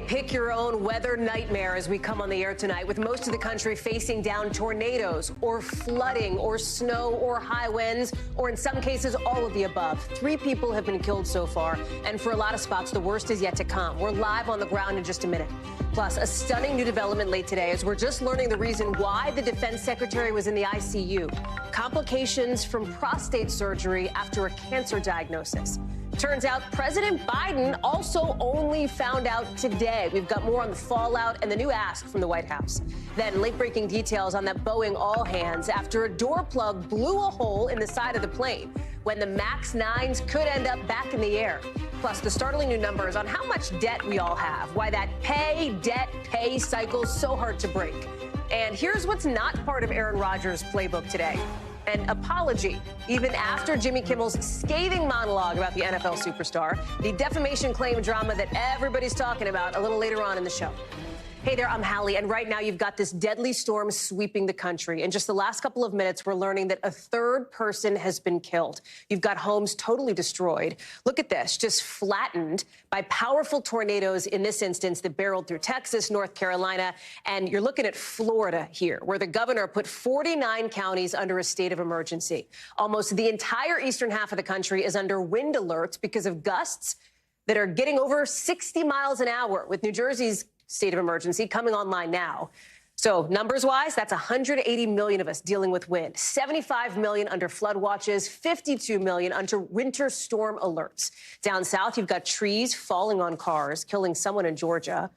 pick your own weather nightmare as we come on the air tonight, with most of the country facing down tornadoes or flooding or snow or high winds, or in some cases, all of the above. 3 people have been killed so far, and for a lot of spots, the worst is yet to come. We're live on the ground in just a minute. Plus, a stunning new development late today as we're just learning the reason why the defense secretary was in the ICU. Complications from prostate surgery after a cancer diagnosis. Turns out President Biden also only found out today. We've got more on the fallout and the new ask from the White House. Then late-breaking details on that Boeing all-hands after a door plug blew a hole in the side of the plane when the MAX 9s could end up back in the air. Plus, the startling new numbers on how much debt we all have, why that pay cycle is so hard to break. And here's what's not part of Aaron Rodgers' playbook today. An apology, even after Jimmy Kimmel's scathing monologue about the NFL superstar, the defamation claim drama that everybody's talking about a little later on in the show. Hey there, I'm Hallie, and right now you've got this deadly storm sweeping the country. In just the last couple of minutes, we're learning that a 3rd person has been killed. You've got homes totally destroyed. Look at this, just flattened by powerful tornadoes, in this instance, that barreled through Texas, North Carolina, and you're looking at Florida here, where the governor put 49 counties under a state of emergency. Almost the entire eastern half of the country is under wind alerts because of gusts that are getting over 60 miles an hour, with New Jersey's state of emergency coming online now. So numbers-wise, that's 180 million of us dealing with wind, 75 million under flood watches, 52 million under winter storm alerts. Down south, you've got trees falling on cars, killing someone in Georgia.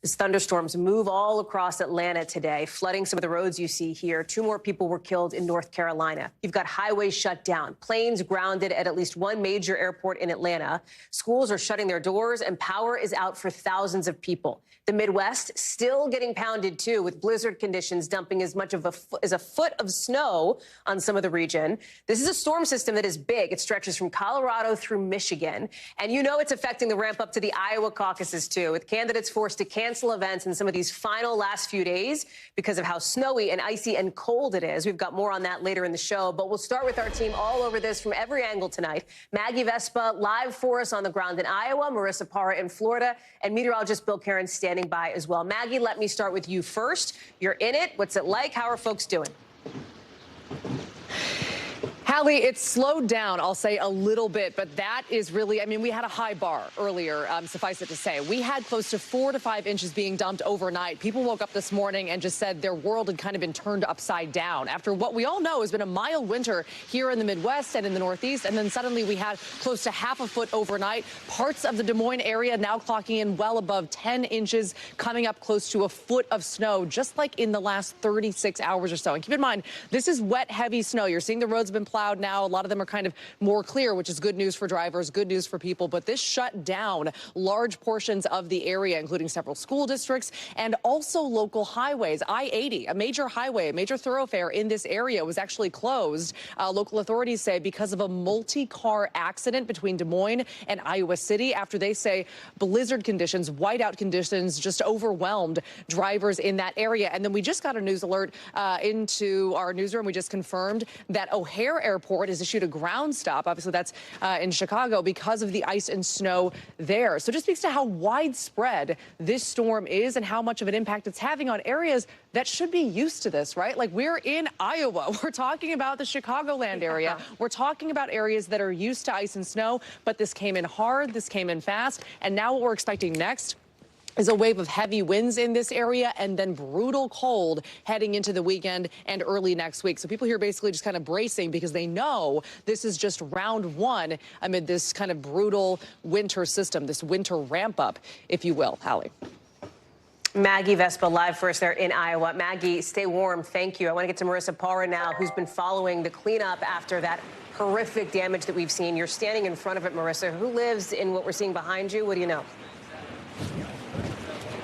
As thunderstorms move all across Atlanta today, flooding some of the roads you see here. 2 more people were killed in North Carolina. You've got highways shut down, planes grounded at least 1 major airport in Atlanta. Schools are shutting their doors, and power is out for thousands of people. The Midwest still getting pounded, too, with blizzard conditions dumping as much as a foot of snow on some of the region. This is a storm system that is big. It stretches from Colorado through Michigan. And you know it's affecting the ramp up to the Iowa caucuses, too, with candidates forced to cancel events in some of these final last few days because of how snowy and icy and cold it is. We've got more on that later in the show, but we'll start with our team all over this from every angle tonight. Maggie Vespa live for us on the ground in Iowa, Marissa Parra in Florida, and meteorologist Bill Karen standing by as well. Maggie, let me start with you first. You're in it. What's it like? How are folks doing? Hallie, it's slowed down, I'll say, a little bit, but that is really, I mean, we had a high bar earlier, suffice it to say. We had close to 4 to 5 inches being dumped overnight. People woke up this morning and just said their world had kind of been turned upside down after what we all know has been a mild winter here in the Midwest and in the Northeast, and then suddenly we had close to half a foot overnight. Parts of the Des Moines area now clocking in well above 10 inches, coming up close to a foot of snow, just like in the last 36 hours or so. And keep in mind, this is wet, heavy snow. You're seeing the roads have been plowed now. A lot of them are kind of more clear, which is good news for drivers, good news for people. But this shut down large portions of the area, including several school districts and also local highways. I-80, a major highway, a major thoroughfare in this area, was actually closed. Local authorities say because of a multi-car accident between Des Moines and Iowa City after they say blizzard conditions, whiteout conditions just overwhelmed drivers in that area. And then we just got a news alert into our newsroom. We just confirmed that O'Hare Airport has issued a ground stop. Obviously, that's in Chicago because of the ice and snow there. So it just speaks to how widespread this storm is and how much of an impact it's having on areas that should be used to this, right? Like, we're in Iowa. We're talking about the Chicagoland area. We're talking about areas that are used to ice and snow, but this came in hard, this came in fast, and now what we're expecting next is a wave of heavy winds in this area and then brutal cold heading into the weekend and early next week. So people here basically just kind of bracing because they know this is just round 1 amid this kind of brutal winter system, this winter ramp up, if you will. Hallie. Maggie Vespa live for us there in Iowa. Maggie, stay warm. Thank you. I want to get to Marissa Parra now, who's been following the cleanup after that horrific damage that we've seen. You're standing in front of it, Marissa. Who lives in what we're seeing behind you? What do you know?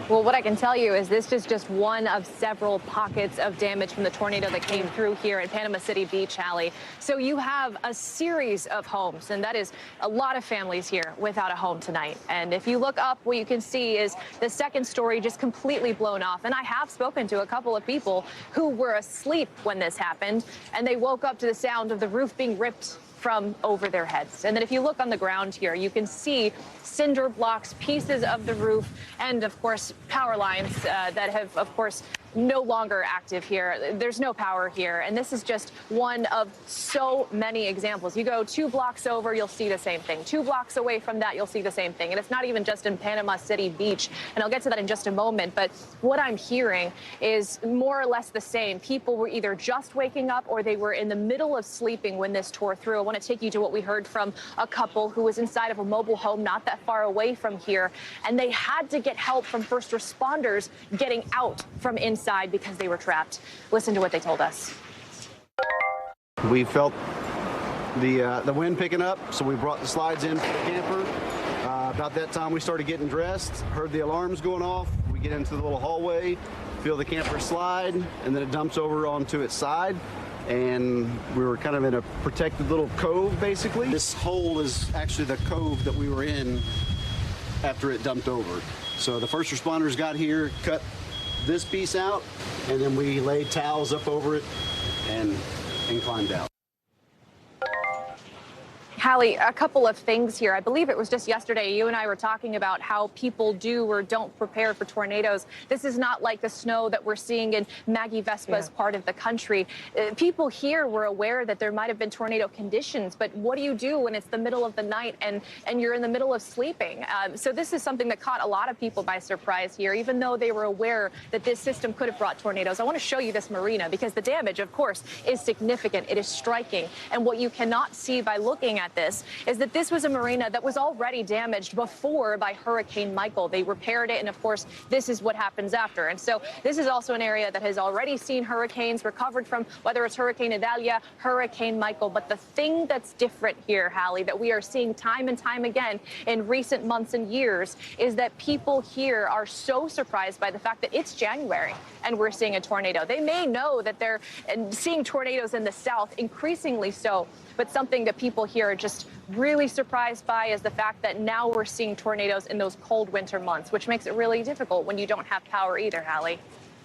Well, what I can tell you is this is just one of several pockets of damage from the tornado that came through here in Panama City Beach, Hallie. So you have a series of homes, and that is a lot of families here without a home tonight. And if you look up, what you can see is the second story just completely blown off. And I have spoken to a couple of people who were asleep when this happened, and they woke up to the sound of the roof being ripped from over their heads. And then if you look on the ground here, you can see cinder blocks, pieces of the roof, and of course, power lines that have, of course, no longer active here. There's no power here. And this is just one of so many examples. You go 2 blocks over, you'll see the same thing. 2 blocks away from that, you'll see the same thing. And it's not even just in Panama City Beach. And I'll get to that in just a moment. But what I'm hearing is more or less the same. People were either just waking up or they were in the middle of sleeping when this tore through. I want to take you to what we heard from a couple who was inside of a mobile home not that far away from here. And they had to get help from first responders getting out from inside because they were trapped. Listen to what they told us. We felt the wind picking up, so we brought the slides in for the camper. About that time, we started getting dressed, heard the alarms going off. We get into the little hallway, feel the camper slide, and then it dumps over onto its side. And we were kind of in a protected little cove, basically. This hole is actually the cove that we were in after it dumped over. So the first responders got here, cut this piece out, and then we laid towels up over it and climbed out. Hallie, a couple of things here. I believe it was just yesterday you and I were talking about how people do or don't prepare for tornadoes. This is not like the snow that we're seeing in Maggie Vespa's part of the country. People here were aware that there might have been tornado conditions, but what do you do when it's the middle of the night and you're in the middle of sleeping? So this is something that caught a lot of people by surprise here, even though they were aware that this system could have brought tornadoes. I want to show you this marina because the damage, of course, is significant. It is striking. And what you cannot see by looking at this is that this was a marina that was already damaged before by Hurricane Michael. They repaired it, and of course, this is what happens after. And so this is also an area that has already seen hurricanes, recovered from whether it's Hurricane Idalia, Hurricane Michael. But the thing that's different here, Hallie, that we are seeing time and time again in recent months and years is that people here are so surprised by the fact that it's January and we're seeing a tornado. They may know that they're seeing tornadoes in the south, increasingly so, but something that people here are just really surprised by is the fact that now we're seeing tornadoes in those cold winter months, which makes it really difficult when you don't have power either, Hallie.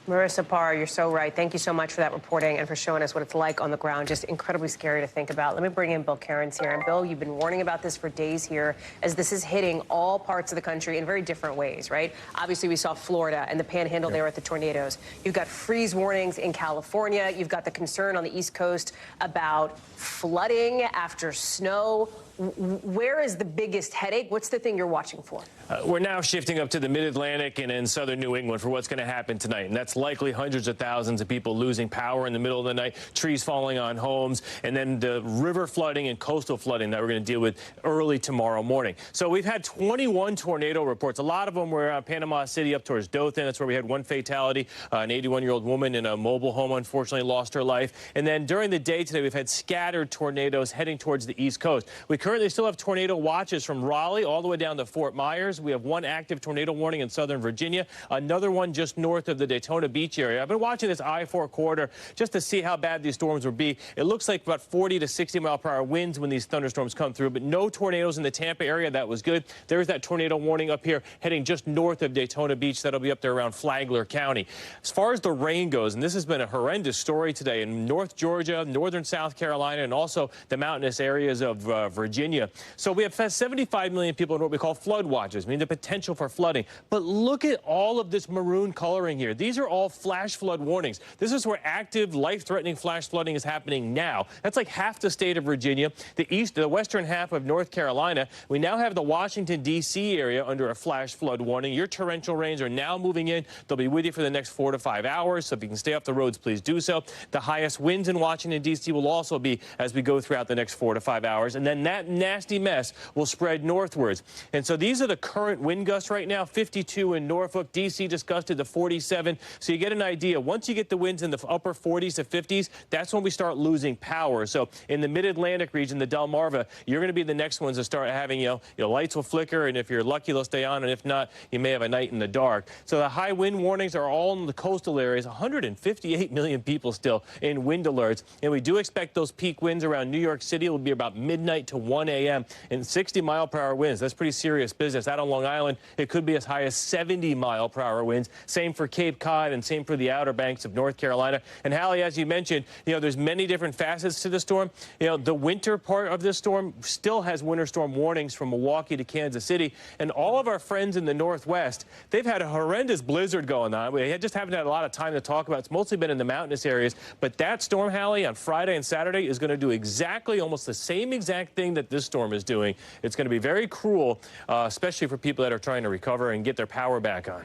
Marissa Parr, you're so right. Thank you so much for that reporting and for showing us what it's like on the ground. Just incredibly scary to think about. Let me bring in Bill Cairns here. And Bill, you've been warning about this for days here as this is hitting all parts of the country in very different ways, right? Obviously, we saw Florida and the panhandle there with the tornadoes. You've got freeze warnings in California. You've got the concern on the East Coast about flooding after snow. Where is the biggest headache? What's the thing you're watching for? We're now shifting up to the mid-Atlantic and in southern New England for what's going to happen tonight. And that's likely hundreds of thousands of people losing power in the middle of the night, trees falling on homes, and then the river flooding and coastal flooding that we're going to deal with early tomorrow morning. So we've had 21 tornado reports. A lot of them were Panama City up towards Dothan. That's where we had one fatality. An 81-year-old woman in a mobile home unfortunately lost her life. And then during the day today, we've had scattered tornadoes heading towards the East Coast. We currently still have tornado watches from Raleigh all the way down to Fort Myers. We have one active tornado warning in southern Virginia, another one just north of the Daytona Beach area. I've been watching this I-4 corridor just to see how bad these storms will be. It looks like about 40 to 60 mile per hour winds when these thunderstorms come through, but no tornadoes in the Tampa area. That was good. There's that tornado warning up here heading just north of Daytona Beach. That'll be up there around Flagler County. As far as the rain goes, and this has been a horrendous story today in North Georgia, northern South Carolina, and also the mountainous areas of Virginia. So we have 75 million people in what we call flood watches, meaning the potential for flooding. But look at all of this maroon coloring here. These are all flash flood warnings. This is where active, life-threatening flash flooding is happening now. That's like half the state of Virginia, the western half of North Carolina. We now have the Washington, D.C. area under a flash flood warning. Your torrential rains are now moving in. They'll be with you for the next 4 to 5 hours. So if you can stay off the roads, please do so. The highest winds in Washington, D.C. will also be as we go throughout the next 4 to 5 hours. And then that nasty mess will spread northwards. And so these are the current wind gusts right now, 52 in Norfolk. D.C. just gusted to 47. So you get an idea. Once you get the winds in the upper 40s to 50s, that's when we start losing power. So in the mid-Atlantic region, the Delmarva, you're going to be the next ones to start having, your lights will flicker, and if you're lucky, they'll stay on, and if not, you may have a night in the dark. So the high wind warnings are all in the coastal areas. 158 million people still in wind alerts, and we do expect those peak winds around New York City will be about midnight to 1 1 a.m. and 60-mile-per-hour winds. That's pretty serious business. Out on Long Island, it could be as high as 70-mile-per-hour winds. Same for Cape Cod and same for the Outer Banks of North Carolina. And Hallie, as you mentioned, there's many different facets to the storm. The winter part of this storm still has winter storm warnings from Milwaukee to Kansas City. And all of our friends in the Northwest, they've had a horrendous blizzard going on. We just haven't had a lot of time to talk about. It's mostly been in the mountainous areas. But that storm, Hallie, on Friday and Saturday is going to do exactly almost the same exact thing that this storm is doing. It's going to be very cruel, especially for people that are trying to recover and get their power back on.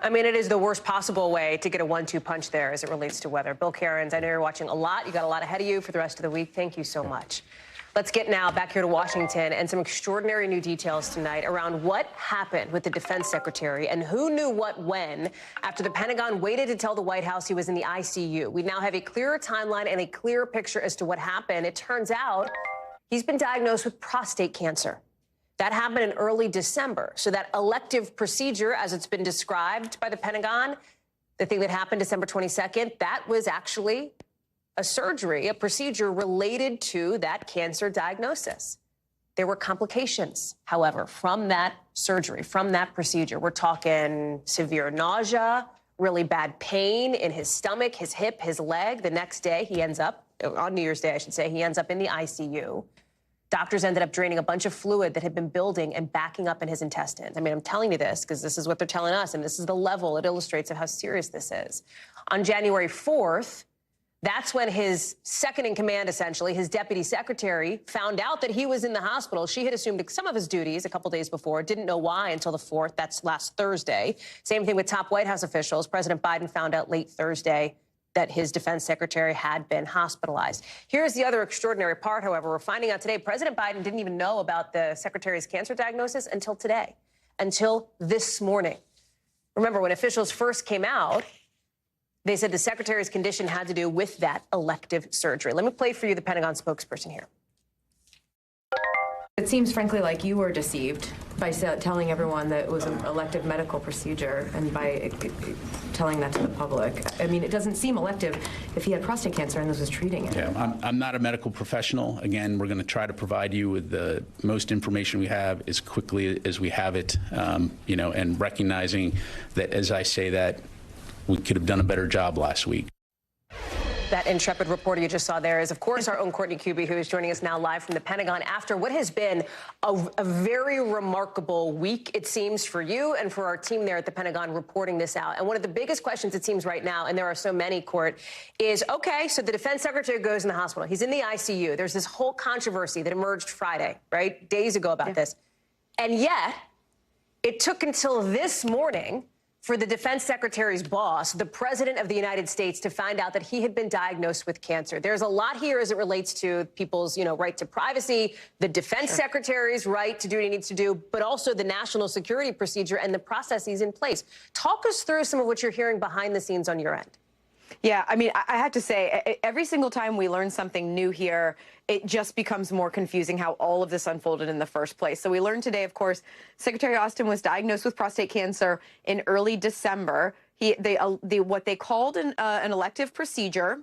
I mean, it is the worst possible way to get a 1-2 punch there as it relates to weather. Bill Cairns, I know you're watching a lot. You got a lot ahead of you for the rest of the week. Thank you so much. Let's get now back here to Washington and some extraordinary new details tonight around what happened with the defense secretary and who knew what when after the Pentagon waited to tell the White House he was in the ICU. We now have a clearer timeline and a clearer picture as to what happened. It turns out he's been diagnosed with prostate cancer. That happened in early December. So that elective procedure, as it's been described by the Pentagon, the thing that happened December 22nd, that was actually a surgery, a procedure related to that cancer diagnosis. There were complications, however, from that surgery, from that procedure. We're talking severe nausea, really bad pain in his stomach, his hip, his leg. The next day, he ends up, on New Year's Day, I should say, he ends up in the ICU. Doctors ended up draining a bunch of fluid that had been building and backing up in his intestines. I mean, I'm telling you this because this is what they're telling us, and this is the level it illustrates of how serious this is. On January 4th, that's when his second in command, essentially, his deputy secretary, found out that he was in the hospital. She had assumed some of his duties a couple days before, didn't know why until the 4th. That's last Thursday. Same thing with top White House officials. President Biden found out late Thursday that his defense secretary had been hospitalized. Here's the other extraordinary part, however. We're finding out today President Biden didn't even know about the secretary's cancer diagnosis until today, until this morning. Remember, when officials first came out, they said the secretary's condition had to do with that elective surgery. Let me play for you the Pentagon spokesperson here. It seems, frankly, like you were deceived by telling everyone that it was an elective medical procedure and by telling that to the public. I mean, it doesn't seem elective if he had prostate cancer and this was treating it. Yeah, I'm not a medical professional. Again, we're going to try to provide you with the most information we have as quickly as we have it, and recognizing that, as I say that, we could have done a better job last week. That intrepid reporter you just saw there is, of course, our own Courtney Kube, who is joining us now live from the Pentagon after what has been a very remarkable week, it seems, for you and for our team there at the Pentagon reporting this out. And one of the biggest questions, it seems, right now, and there are so many, Court, is, okay, so the defense secretary goes in the hospital. He's in the ICU. There's this whole controversy that emerged Friday, right, days ago about this. And yet, it took until this morning for the defense secretary's boss, the president of the United States, to find out that he had been diagnosed with cancer. There's a lot here as it relates to people's, right to privacy, the defense secretary's right to do what he needs to do, but also the national security procedure and the processes in place. Talk us through some of what you're hearing behind the scenes on your end. Yeah, I mean, I have to say, every single time we learn something new here, it just becomes more confusing how all of this unfolded in the first place. So we learned today, of course, Secretary Austin was diagnosed with prostate cancer in early December. What they called an elective procedure,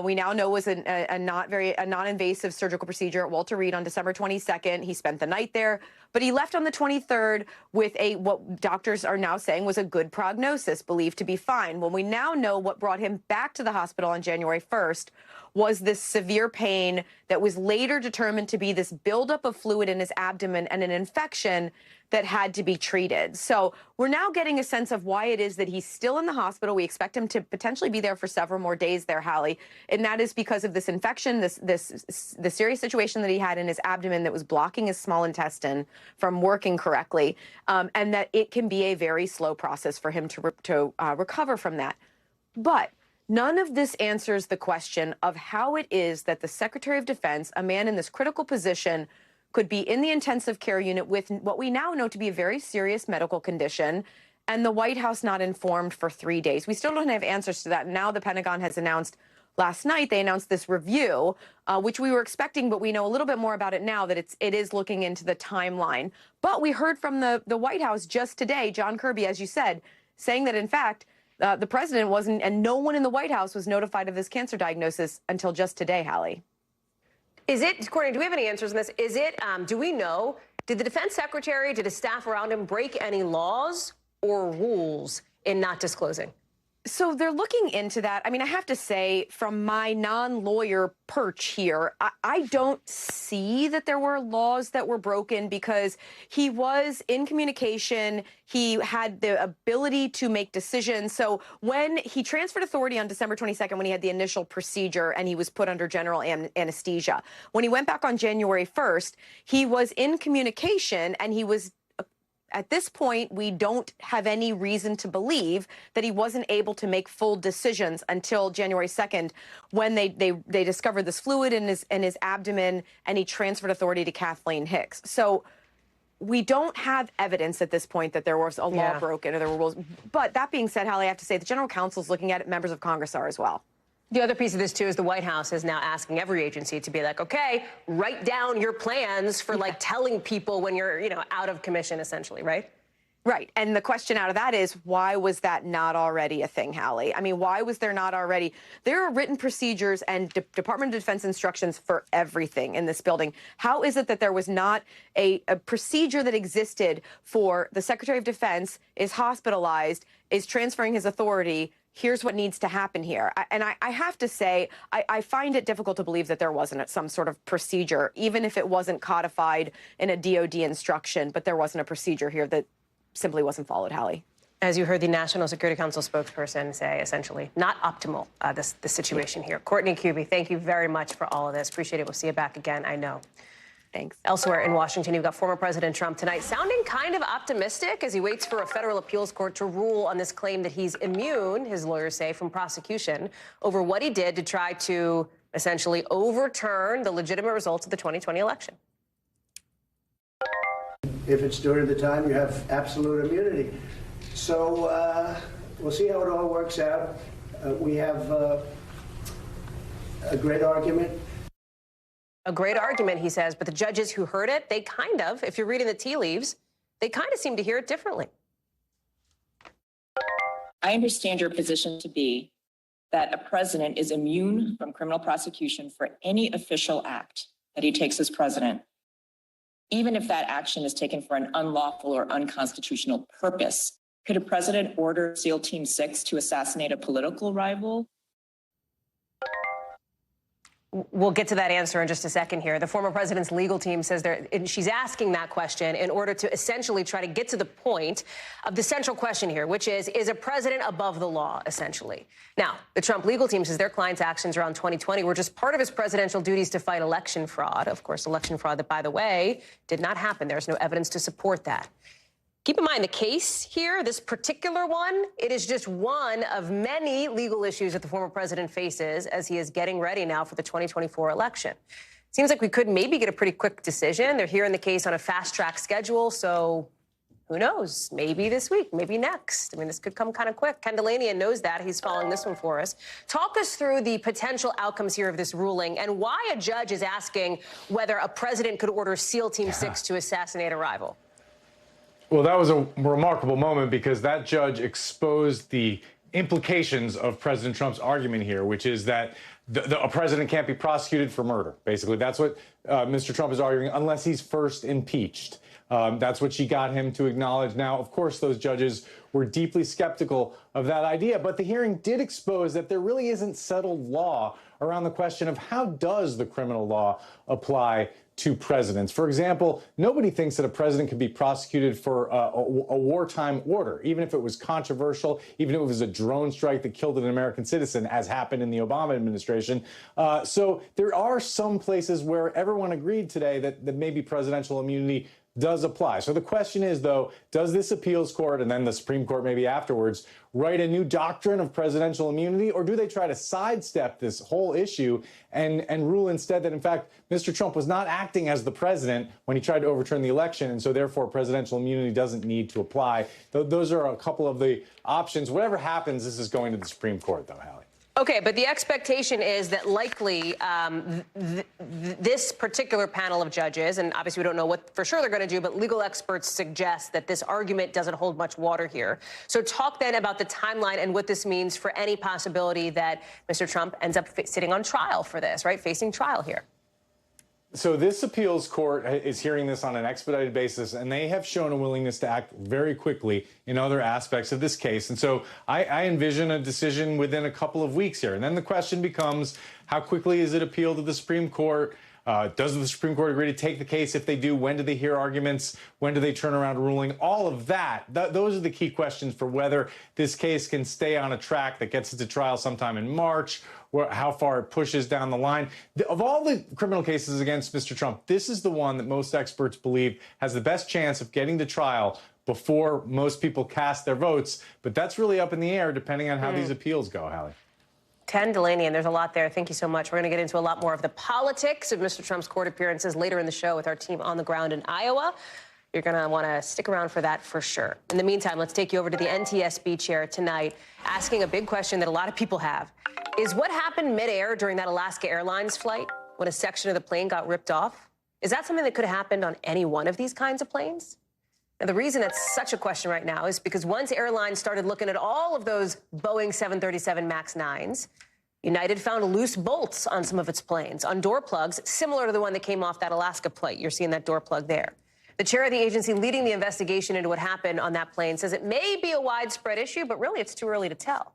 we now know was a non-invasive surgical procedure at Walter Reed on December 22nd. He spent the night there, but he left on the 23rd with what doctors are now saying was a good prognosis, believed to be fine. When we now know what brought him back to the hospital on January 1st was this severe pain that was later determined to be this buildup of fluid in his abdomen and an infection that had to be treated. So we're now getting a sense of why it is that he's still in the hospital. We expect him to potentially be there for several more days there, Hallie. And that is because of this infection, the serious situation that he had in his abdomen that was blocking his small intestine from working correctly, and that it can be a very slow process for him to recover from that. But none of this answers the question of how it is that the Secretary of Defense, a man in this critical position, could be in the intensive care unit with what we now know to be a very serious medical condition, and the White House not informed for 3 days. We still don't have answers to that. Now the Pentagon has announced last night, they announced this review, which we were expecting, but we know a little bit more about it now, that it is looking into the timeline. But we heard from the White House just today, John Kirby, as you said, saying that, in fact, the president wasn't, and no one in the White House was notified of this cancer diagnosis until just today, Hallie. Is it, Courtney, do we have any answers on this? Is it, do we know, did the defense secretary, did his staff around him break any laws or rules in not disclosing? So they're looking into that. I mean, I have to say, from my non-lawyer perch here, I don't see that there were laws that were broken because he was in communication. He had the ability to make decisions. So when he transferred authority on December 22nd, when he had the initial procedure and he was put under general anesthesia, when he went back on January 1st, he was in communication and he was at this point, we don't have any reason to believe that he wasn't able to make full decisions until January 2nd, when they discovered this fluid in his abdomen and he transferred authority to Kathleen Hicks. So we don't have evidence at this point that there was a law broken or there were rules. But that being said, Hallie, I have to say the general counsel's looking at it. Members of Congress are as well. The other piece of this, too, is the White House is now asking every agency to be like, OK, write down your plans for, like, telling people when you're, out of commission, essentially, right? Right. And the question out of that is, why was that not already a thing, Hallie? I mean, why was there not already? There are written procedures and Department of Defense instructions for everything in this building. How is it that there was not a procedure that existed for the Secretary of Defense is hospitalized, is transferring his authority? Here's what needs to happen here. And I have to say, I find it difficult to believe that there wasn't some sort of procedure, even if it wasn't codified in a DOD instruction, but there wasn't a procedure here that simply wasn't followed, Hallie. As you heard the National Security Council spokesperson say, essentially, not optimal, the situation here. Courtney Kube, thank you very much for all of this. Appreciate it. We'll see you back again, I know. Thanks. Elsewhere in Washington, you've got former President Trump tonight sounding kind of optimistic as he waits for a federal appeals court to rule on this claim that he's immune, his lawyers say, from prosecution over what he did to try to essentially overturn the legitimate results of the 2020 election. If it's during the time, you have absolute immunity. So we'll see how it all works out. We have a great argument. A great argument, he says, but the judges who heard it, they kind of, if you're reading the tea leaves, they kind of seem to hear it differently. I understand your position to be that a president is immune from criminal prosecution for any official act that he takes as president, even if that action is taken for an unlawful or unconstitutional purpose. Could a president order SEAL Team 6 to assassinate a political rival? We'll get to that answer in just a second here. The former president's legal team says she's asking that question in order to essentially try to get to the point of the central question here, which is a president above the law, essentially? Now, the Trump legal team says their client's actions around 2020 were just part of his presidential duties to fight election fraud. Of course, election fraud that, by the way, did not happen. There's no evidence to support that. Keep in mind the case here, this particular one, it is just one of many legal issues that the former president faces as he is getting ready now for the 2024 election. Seems like we could maybe get a pretty quick decision. They're hearing the case on a fast-track schedule, so who knows? Maybe this week, maybe next. I mean, this could come kind of quick. Ken Delanian knows that. He's following this one for us. Talk us through the potential outcomes here of this ruling and why a judge is asking whether a president could order SEAL Team 6 to assassinate a rival. Well, that was a remarkable moment because that judge exposed the implications of President Trump's argument here, which is that a president can't be prosecuted for murder. Basically, that's what Mr. Trump is arguing unless he's first impeached. That's what she got him to acknowledge. Now, of course, those judges were deeply skeptical of that idea, but the hearing did expose that there really isn't settled law around the question of how does the criminal law apply to presidents. For example, nobody thinks that a president could be prosecuted for a wartime order, even if it was controversial, even if it was a drone strike that killed an American citizen, as happened in the Obama administration. So there are some places where everyone agreed today that maybe presidential immunity does apply. So the question is, though, does this appeals court and then the Supreme Court maybe afterwards write a new doctrine of presidential immunity, or do they try to sidestep this whole issue and rule instead that, in fact, Mr. Trump was not acting as the president when he tried to overturn the election, and so therefore presidential immunity doesn't need to apply? Those are a couple of the options. Whatever happens, this is going to the Supreme Court, though, Hallie. Okay, but the expectation is that likely this particular panel of judges, and obviously we don't know what for sure they're going to do, but legal experts suggest that this argument doesn't hold much water here. So talk then about the timeline and what this means for any possibility that Mr. Trump ends up sitting on trial for this, right? Facing trial here. So this appeals court is hearing this on an expedited basis, and they have shown a willingness to act very quickly in other aspects of this case. And so I envision a decision within a couple of weeks here. And then the question becomes, how quickly is it appealed to the Supreme Court? Does the Supreme Court agree to take the case? If they do, when do they hear arguments? When do they turn around a ruling? All of that, those are the key questions for whether this case can stay on a track that gets it to trial sometime in March, or how far it pushes down the line. Of all the criminal cases against Mr. Trump, this is the one that most experts believe has the best chance of getting to trial before most people cast their votes. But that's really up in the air depending on how these appeals go, Hallie. 10, Delaney, and there's a lot there. Thank you so much. We're going to get into a lot more of the politics of Mr. Trump's court appearances later in the show with our team on the ground in Iowa. You're going to want to stick around for that for sure. In the meantime, let's take you over to the NTSB chair tonight, asking a big question that a lot of people have. Is what happened midair during that Alaska Airlines flight when a section of the plane got ripped off, is that something that could have happened on any one of these kinds of planes? Now, the reason it's such a question right now is because once airlines started looking at all of those Boeing 737 MAX 9s, United found loose bolts on some of its planes, on door plugs, similar to the one that came off that Alaska flight. You're seeing that door plug there. The chair of the agency leading the investigation into what happened on that plane says it may be a widespread issue, but really it's too early to tell.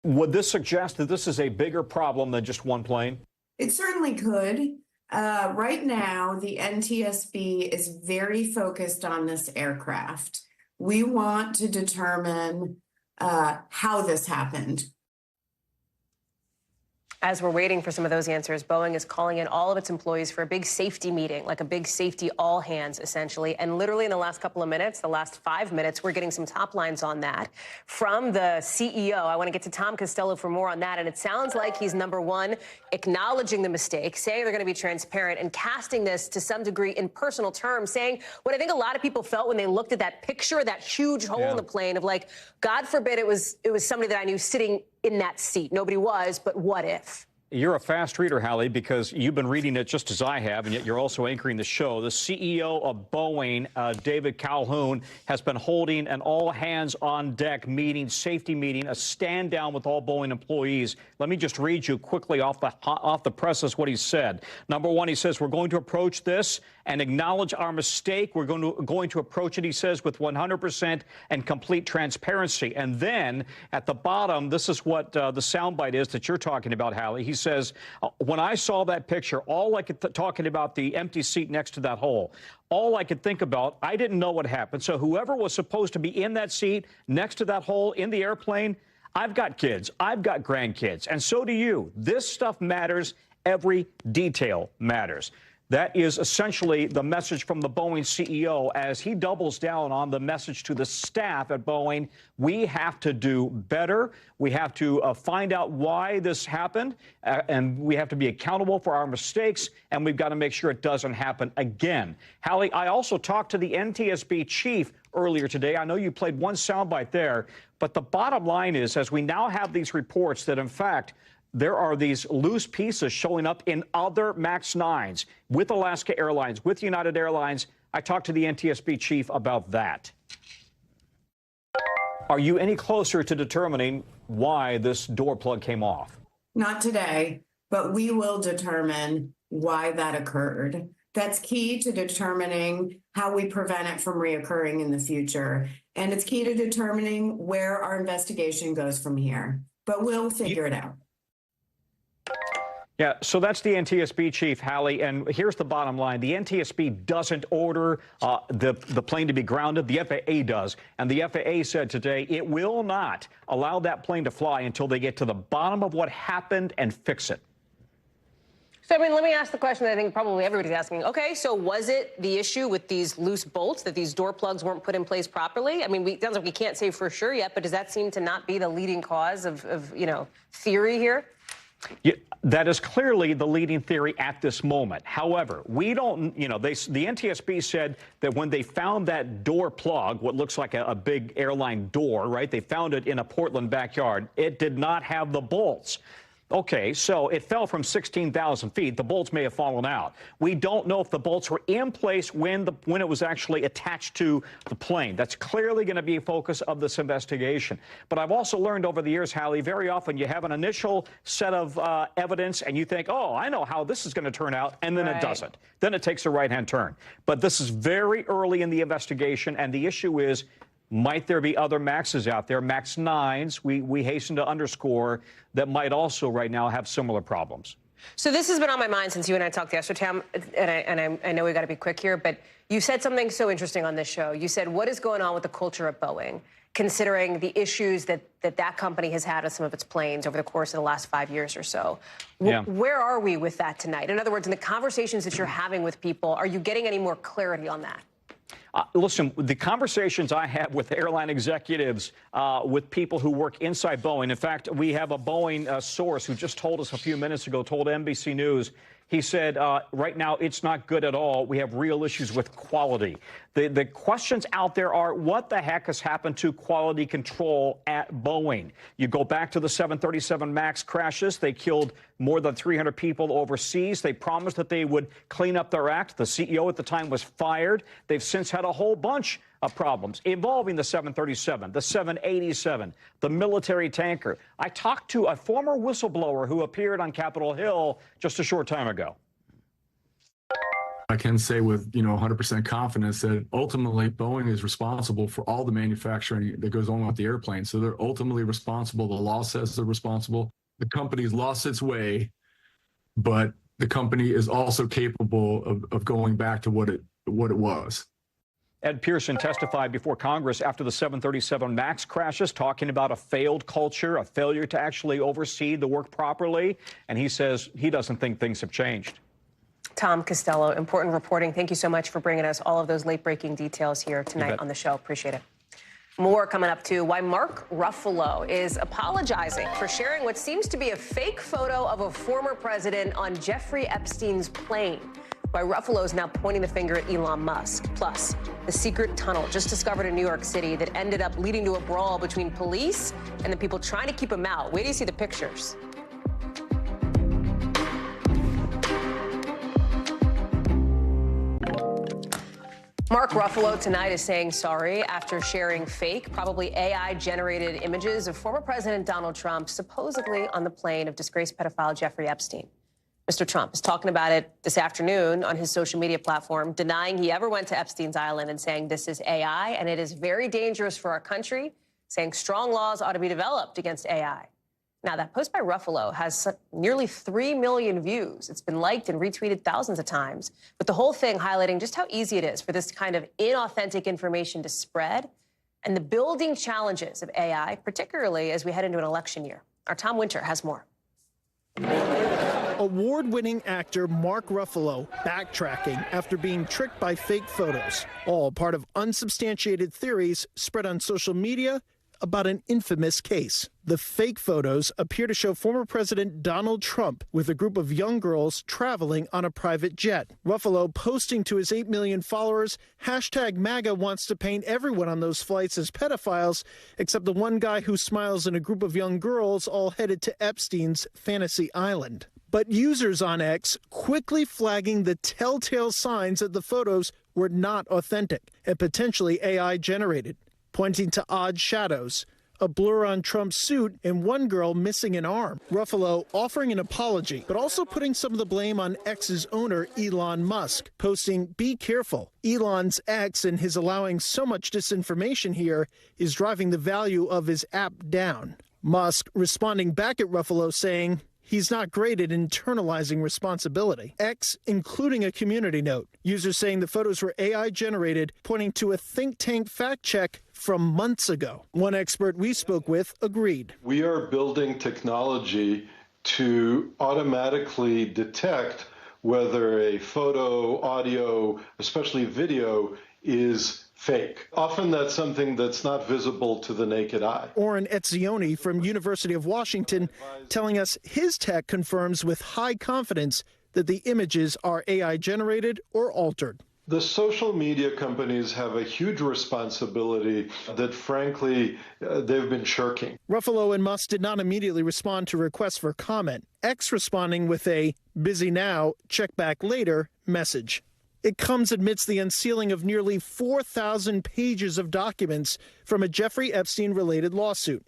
Would this suggest that this is a bigger problem than just one plane? It certainly could. Right now, the NTSB is very focused on this aircraft. We want to determine how this happened. As we're waiting for some of those answers, Boeing is calling in all of its employees for a big safety meeting, like a big safety all hands, essentially. And literally in the last couple of minutes, the last 5 minutes, we're getting some top lines on that from the CEO. I want to get to Tom Costello for more on that. And it sounds like he's, number one, acknowledging the mistake, saying they're going to be transparent, and casting this to some degree in personal terms, saying what I think a lot of people felt when they looked at that picture, that huge hole in the plane of, like, God forbid it was somebody that I knew sitting in that seat. Nobody was, but what if? You're a fast reader, Hallie, because you've been reading it just as I have, and yet you're also anchoring the show. The CEO of Boeing, David Calhoun, has been holding an all-hands-on-deck meeting, safety meeting, a stand-down with all Boeing employees. Let me just read you quickly off the presses what he said. Number one, he says, we're going to approach this and acknowledge our mistake. We're going to approach it, he says, with 100% and complete transparency. And then at the bottom, this is what the soundbite is that you're talking about, Hallie. He says, when I saw that picture, all I could talking about the empty seat next to that hole, all I could think about, I didn't know what happened. So whoever was supposed to be in that seat next to that hole in the airplane, I've got kids, I've got grandkids, and so do you. This stuff matters. Every detail matters. That is essentially the message from the Boeing CEO as he doubles down on the message to the staff at Boeing. We have to do better. We have to find out why this happened, and we have to be accountable for our mistakes, and we've got to make sure it doesn't happen again. Hallie, I also talked to the NTSB chief earlier today. I know you played one soundbite there, but the bottom line is, as we now have these reports that, in fact, there are these loose pieces showing up in other MAX 9s with Alaska Airlines, with United Airlines. I talked to the NTSB chief about that. Are you any closer to determining why this door plug came off? Not today, but we will determine why that occurred. That's key to determining how we prevent it from reoccurring in the future. And it's key to determining where our investigation goes from here. But we'll figure it out. Yeah, so that's the NTSB chief, Hallie, and here's the bottom line. The NTSB doesn't order the plane to be grounded. The FAA does, and the FAA said today it will not allow that plane to fly until they get to the bottom of what happened and fix it. So, I mean, let me ask the question that I think probably everybody's asking. Okay, so was it the issue with these loose bolts, that these door plugs weren't put in place properly? I mean, it sounds like we can't say for sure yet, but does that seem to not be the leading cause of theory here? Yeah, that is clearly the leading theory at this moment. However, we don't, the NTSB said that when they found that door plug, what looks like a big airline door, right? They found it in a Portland backyard. It did not have the bolts. Okay, so it fell from 16,000 feet. The bolts may have fallen out. We don't know if the bolts were in place when it was actually attached to the plane. That's clearly going to be a focus of this investigation. But I've also learned over the years, Hallie, very often you have an initial set of evidence and you think, oh, I know how this is going to turn out, and then it doesn't. Then it takes a right-hand turn. But this is very early in the investigation, and the issue is, might there be other MAXs out there, MAX 9s, we hasten to underscore, that might also right now have similar problems? So this has been on my mind since you and I talked yesterday, Tom, and I know we got to be quick here, but you said something so interesting on this show. You said, what is going on with the culture at Boeing, considering the issues that company has had with some of its planes over the course of the last 5 years or so? Where are we with that tonight? In other words, in the conversations that you're having with people, are you getting any more clarity on that? Listen, the conversations I have with airline executives, with people who work inside Boeing. In fact, we have a Boeing source who just told us a few minutes ago, told NBC News, he said, right now, it's not good at all. We have real issues with quality. The questions out there are, what the heck has happened to quality control at Boeing? You go back to the 737 MAX crashes. They killed more than 300 people overseas. They promised that they would clean up their act. The CEO at the time was fired. They've since had a whole bunch of problems involving the 737, the 787, the military tanker. I talked to a former whistleblower who appeared on Capitol Hill just a short time ago. I can say with 100% confidence that ultimately Boeing is responsible for all the manufacturing that goes on with the airplane. So they're ultimately responsible. The law says they're responsible. The company's lost its way, but the company is also capable of going back to what it was. Ed Pearson testified before Congress after the 737 MAX crashes, talking about a failed culture, a failure to actually oversee the work properly. And he says he doesn't think things have changed. Tom Costello, important reporting. Thank you so much for bringing us all of those late-breaking details here tonight on the show. Appreciate it. More coming up, too. Why Mark Ruffalo is apologizing for sharing what seems to be a fake photo of a former president on Jeffrey Epstein's plane. Why Ruffalo is now pointing the finger at Elon Musk. Plus, the secret tunnel just discovered in New York City that ended up leading to a brawl between police and the people trying to keep him out. Wait till you see the pictures. Mark Ruffalo tonight is saying sorry after sharing fake, probably AI-generated images of former President Donald Trump supposedly on the plane of disgraced pedophile Jeffrey Epstein. Mr. Trump is talking about it this afternoon on his social media platform, denying he ever went to Epstein's Island and saying this is AI and it is very dangerous for our country, saying strong laws ought to be developed against AI. Now, that post by Ruffalo has nearly 3 million views. It's been liked and retweeted thousands of times. But the whole thing highlighting just how easy it is for this kind of inauthentic information to spread and the building challenges of AI, particularly as we head into an election year. Our Tom Winter has more. Award-winning actor Mark Ruffalo backtracking after being tricked by fake photos, all part of unsubstantiated theories spread on social media about an infamous case. The fake photos appear to show former President Donald Trump with a group of young girls traveling on a private jet. Ruffalo posting to his 8 million followers, #MAGA wants to paint everyone on those flights as pedophiles, except the one guy who smiles in a group of young girls all headed to Epstein's fantasy island. But users on X quickly flagging the telltale signs that the photos were not authentic and potentially AI generated, pointing to odd shadows, a blur on Trump's suit, and one girl missing an arm. Ruffalo offering an apology, but also putting some of the blame on X's owner, Elon Musk, posting, "Be careful. Elon's X and his allowing so much disinformation here is driving the value of his app down." Musk responding back at Ruffalo saying, he's not great at internalizing responsibility. X including a community note. Users saying the photos were AI generated, pointing to a think tank fact check from months ago. One expert we spoke with agreed. We are building technology to automatically detect whether a photo, audio, especially video, is fake. Often that's something that's not visible to the naked eye. Oren Etzioni from University of Washington telling us his tech confirms with high confidence that the images are AI generated or altered. The social media companies have a huge responsibility that, frankly, they've been shirking. Ruffalo and Musk did not immediately respond to requests for comment, X responding with a busy now, check back later message. It comes amidst the unsealing of nearly 4,000 pages of documents from a Jeffrey Epstein-related lawsuit.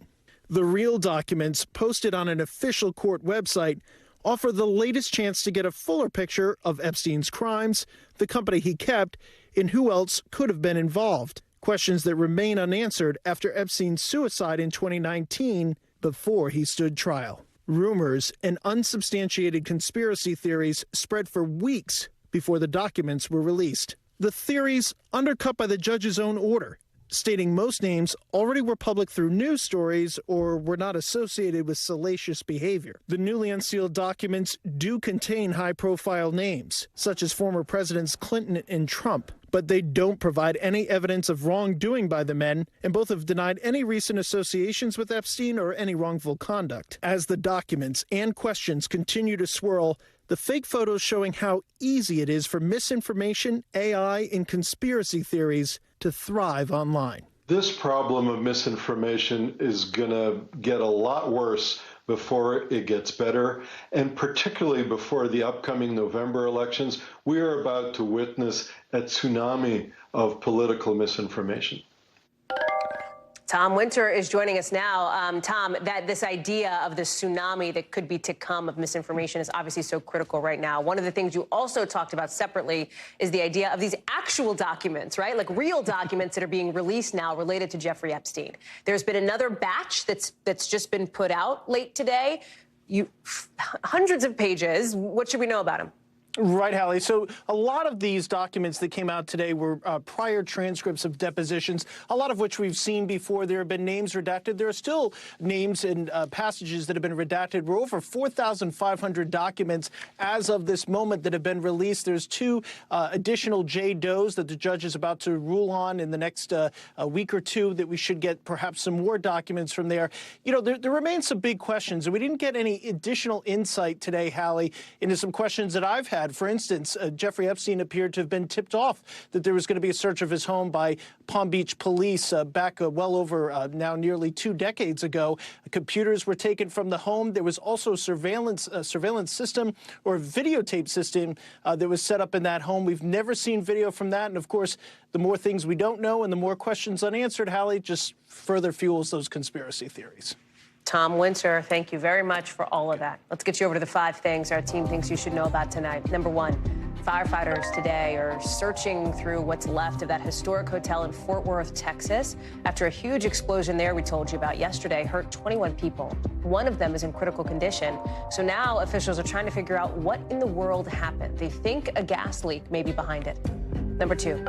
The real documents, posted on an official court website, offer the latest chance to get a fuller picture of Epstein's crimes, the company he kept, and who else could have been involved. Questions that remain unanswered after Epstein's suicide in 2019, before he stood trial. Rumors and unsubstantiated conspiracy theories spread for weeks before the documents were released. The theories undercut by the judge's own order, stating most names already were public through news stories or were not associated with salacious behavior. The newly unsealed documents do contain high-profile names, such as former Presidents Clinton and Trump, but they don't provide any evidence of wrongdoing by the men, and both have denied any recent associations with Epstein or any wrongful conduct. As the documents and questions continue to swirl, the fake photos showing how easy it is for misinformation, AI, and conspiracy theories to thrive online. This problem of misinformation is going to get a lot worse before it gets better, and particularly before the upcoming November elections. We are about to witness a tsunami of political misinformation. Tom Winter is joining us now. Tom, this idea of the tsunami that could be to come of misinformation is obviously so critical right now. One of the things you also talked about separately is the idea of these actual documents, right? Like real documents that are being released now related to Jeffrey Epstein. There's been another batch that's just been put out late today. Hundreds of pages. What should we know about them? Right, Hallie. So a lot of these documents that came out today were prior transcripts of depositions, a lot of which we've seen before. There have been names redacted. There are still names and passages that have been redacted. We're over 4,500 documents as of this moment that have been released. There's two additional J. Does that the judge is about to rule on in the next week or two that we should get perhaps some more documents from there. You know, there remain some big questions, and we didn't get any additional insight today, Hallie, into some questions that I've had. For instance, Jeffrey Epstein appeared to have been tipped off that there was going to be a search of his home by Palm Beach police back well over now nearly 2 decades ago. Computers were taken from the home. There was also a surveillance system or videotape system that was set up in that home. We've never seen video from that. And, of course, the more things we don't know and the more questions unanswered, Hallie, just further fuels those conspiracy theories. Tom Winter, thank you very much for all of that. Let's get you over to the 5 things our team thinks you should know about tonight. Number 1, firefighters today are searching through what's left of that historic hotel in Fort Worth, Texas, after a huge explosion there we told you about yesterday hurt 21 people. One of them is in critical condition. So now officials are trying to figure out what in the world happened. They think a gas leak may be behind it. Number 2,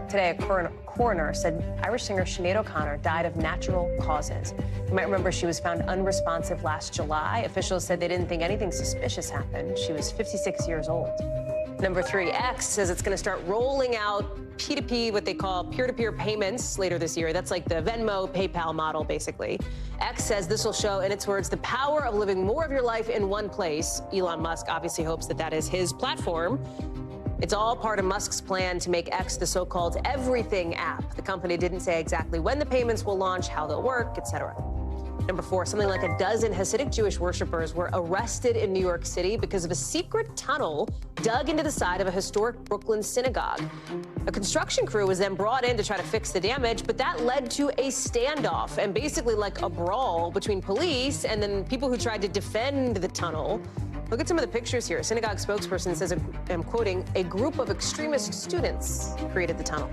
today a coroner said Irish singer Sinead O'Connor died of natural causes. You might remember she was found unresponsive last July. Officials said they didn't think anything suspicious happened. She was 56 years old. Number 3, X says it's going to start rolling out P2P, what they call peer-to-peer payments later this year. That's like the Venmo, PayPal model, basically. X says this will show, in its words, the power of living more of your life in one place. Elon Musk obviously hopes that that is his platform. It's all part of Musk's plan to make X the so-called everything app. The company didn't say exactly when the payments will launch, how they'll work, etc. Number 4, something like a dozen Hasidic Jewish worshipers were arrested in New York City because of a secret tunnel dug into the side of a historic Brooklyn synagogue. A construction crew was then brought in to try to fix the damage, but that led to a standoff and basically like a brawl between police and then people who tried to defend the tunnel. Look at some of the pictures here. A synagogue spokesperson says, I'm quoting, a group of extremist students created the tunnel.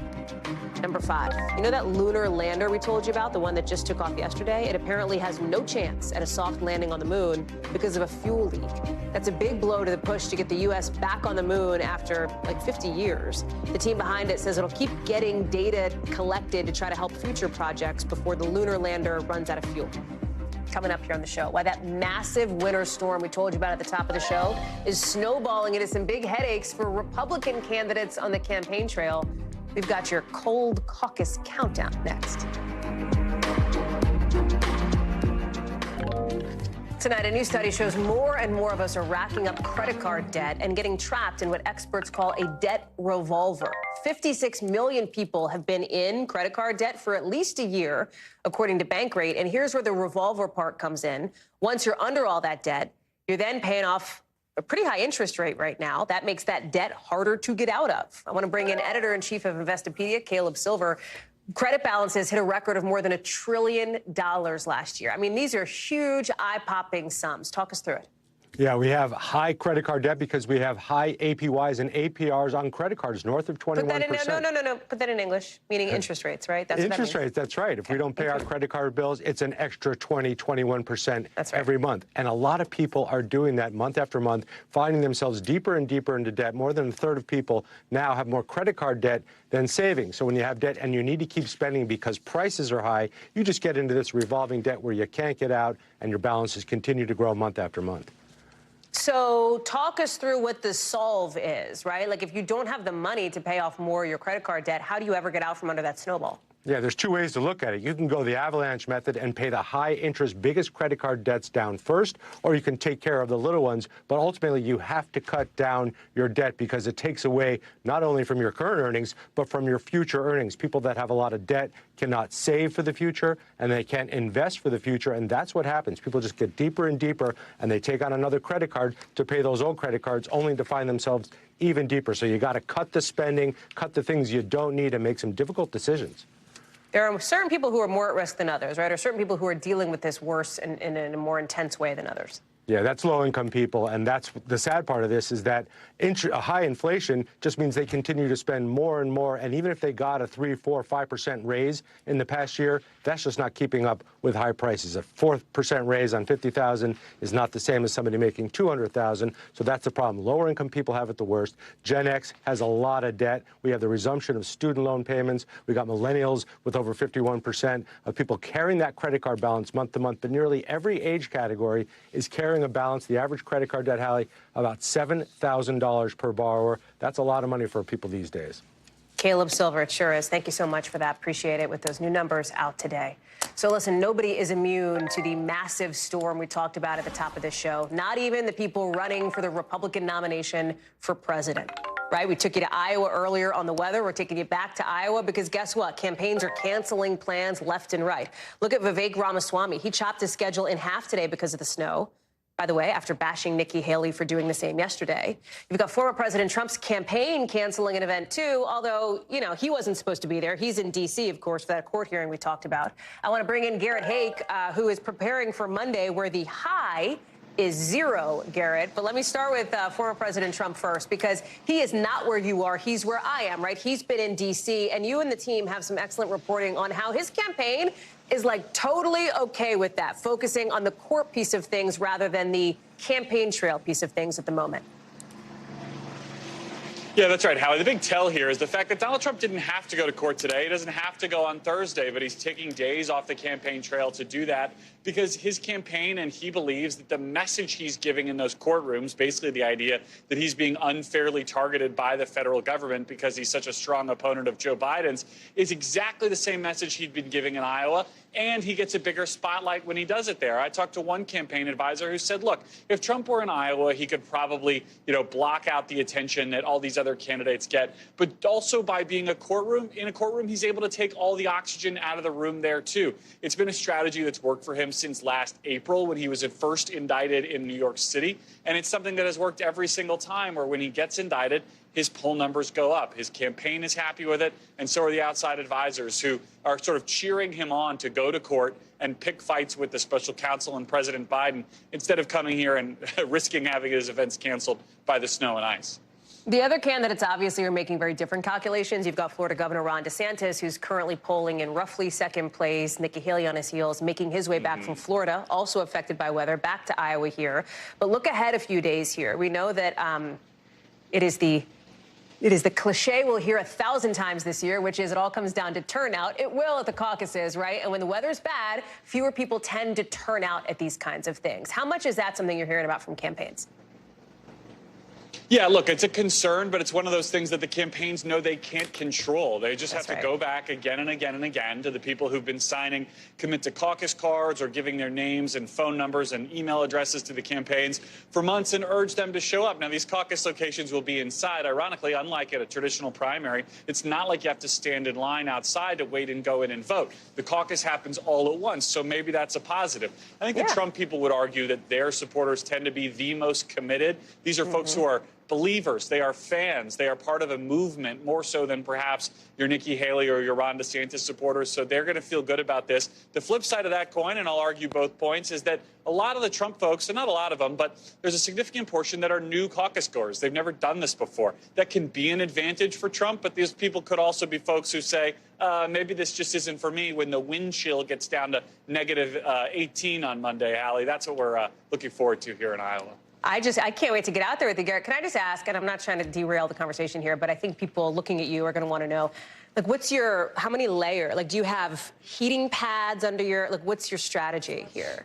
Number 5, you know that lunar lander we told you about, the one that just took off yesterday? It apparently has no chance at a soft landing on the moon because of a fuel leak. That's a big blow to the push to get the U.S. back on the moon after like 50 years. The team behind it says it'll keep getting data collected to try to help future projects before the lunar lander runs out of fuel. Coming up here on the show, why that massive winter storm we told you about at the top of the show is snowballing into some big headaches for Republican candidates on the campaign trail. We've got your cold caucus countdown next. Tonight, a new study shows more and more of us are racking up credit card debt and getting trapped in what experts call a debt revolver. 56 million people have been in credit card debt for at least a year, according to Bankrate. And here's where the revolver part comes in. Once you're under all that debt, you're then paying off a pretty high interest rate right now. That makes that debt harder to get out of. I want to bring in editor-in-chief of Investopedia, Caleb Silver. Credit balances hit a record of more than $1 trillion last year. I mean, these are huge, eye-popping sums. Talk us through it. Yeah, we have high credit card debt because we have high APYs and APRs on credit cards, north of 21%. Put that in, no. Put that in English, meaning interest rates, right? That's interest rates, that's right. If we don't pay our credit card bills, it's an extra 21% every month. And a lot of people are doing that month after month, finding themselves deeper and deeper into debt. More than a third of people now have more credit card debt than savings. So when you have debt and you need to keep spending because prices are high, you just get into this revolving debt where you can't get out and your balances continue to grow month after month. So talk us through what the solve is, right? Like if you don't have the money to pay off more of your credit card debt, how do you ever get out from under that snowball? Yeah, there's two ways to look at it. You can go the avalanche method and pay the high-interest, biggest credit card debts down first, or you can take care of the little ones. But ultimately, you have to cut down your debt because it takes away not only from your current earnings, but from your future earnings. People that have a lot of debt cannot save for the future, and they can't invest for the future, and that's what happens. People just get deeper and deeper, and they take on another credit card to pay those old credit cards, only to find themselves even deeper. So you got to cut the spending, cut the things you don't need, and make some difficult decisions. There are certain people who are more at risk than others, right? Or certain people who are dealing with this worse and in a more intense way than others. Yeah, that's low-income people, and that's the sad part of this is that high inflation just means they continue to spend more and more, and even if they got a 3%, 4%, 5% raise in the past year, that's just not keeping up with high prices. A 4% raise on $50,000 is not the same as somebody making $200,000, so that's a problem. Lower-income people have it the worst. Gen X has a lot of debt. We have the resumption of student loan payments. We got millennials with over 51% of people carrying that credit card balance month to month, but nearly every age category is carrying a balance, the average credit card debt, Hallie, about $7,000 per borrower. That's a lot of money for people these days. Caleb Silver, it sure is. Thank you so much for that. Appreciate it with those new numbers out today. So listen, nobody is immune to the massive storm we talked about at the top of this show, not even the people running for the Republican nomination for president. Right? We took you to Iowa earlier on the weather. We're taking you back to Iowa because guess what? Campaigns are canceling plans left and right. Look at Vivek Ramaswamy. He chopped his schedule in half today because of the snow. By the way, after bashing Nikki Haley for doing the same yesterday. You've got former President Trump's campaign canceling an event, too, although, you know, he wasn't supposed to be there. He's in D.C., of course, for that court hearing we talked about. I want to bring in Garrett Hake, who is preparing for Monday, where the high is 0, Garrett. But let me start with former President Trump first, because he is not where you are. He's where I am, right? He's been in D.C., and you and the team have some excellent reporting on how his campaign is like totally okay with that, focusing on the court piece of things rather than the campaign trail piece of things at the moment. Yeah, that's right, Hallie. The big tell here is the fact that Donald Trump didn't have to go to court today. He doesn't have to go on Thursday, but he's taking days off the campaign trail to do that because his campaign and he believes that the message he's giving in those courtrooms, basically the idea that he's being unfairly targeted by the federal government because he's such a strong opponent of Joe Biden's, is exactly the same message he'd been giving in Iowa. And he gets a bigger spotlight when he does it there. I talked to one campaign advisor who said, look, if Trump were in Iowa, he could probably, block out the attention that all these other candidates get. But also by being in a courtroom, he's able to take all the oxygen out of the room there, too. It's been a strategy that's worked for him since last April when he was first indicted in New York City. And it's something that has worked every single time where when he gets indicted, his poll numbers go up. His campaign is happy with it, and so are the outside advisors who are sort of cheering him on to go to court and pick fights with the special counsel and President Biden instead of coming here and risking having his events canceled by the snow and ice. The other candidates obviously are making very different calculations. You've got Florida Governor Ron DeSantis, who's currently polling in roughly second place. Nikki Haley on his heels, making his way back from Florida, also affected by weather, back to Iowa here. But look ahead a few days here. We know that it is the cliche we'll hear 1,000 times this year, which is it all comes down to turnout. It will at the caucuses, right? And when the weather's bad, fewer people tend to turn out at these kinds of things. How much is that something you're hearing about from campaigns? Yeah, look, it's a concern, but it's one of those things that the campaigns know they can't control. They just have to go back again and again and again to the people who've been signing commit to caucus cards or giving their names and phone numbers and email addresses to the campaigns for months and urge them to show up. Now, these caucus locations will be inside. Ironically, unlike at a traditional primary, it's not like you have to stand in line outside to wait and go in and vote. The caucus happens all at once, so maybe that's a positive. I think the Trump people would argue that their supporters tend to be the most committed. These are folks who are believers. They are fans. They are part of a movement more so than perhaps your Nikki Haley or your Ron DeSantis supporters. So they're going to feel good about this. The flip side of that coin, and I'll argue both points, is that a lot of the Trump folks, and not a lot of them, but there's a significant portion that are new caucus goers. They've never done this before. That can be an advantage for Trump, but these people could also be folks who say, maybe this just isn't for me when the wind chill gets down to negative 18 on Monday, Hallie. That's what we're looking forward to here in Iowa. I can't wait to get out there with you, Garrett. Can I just ask, and I'm not trying to derail the conversation here, but I think people looking at you are going to want to know, like, how many layer? Like, do you have heating pads under your, like, what's your strategy here?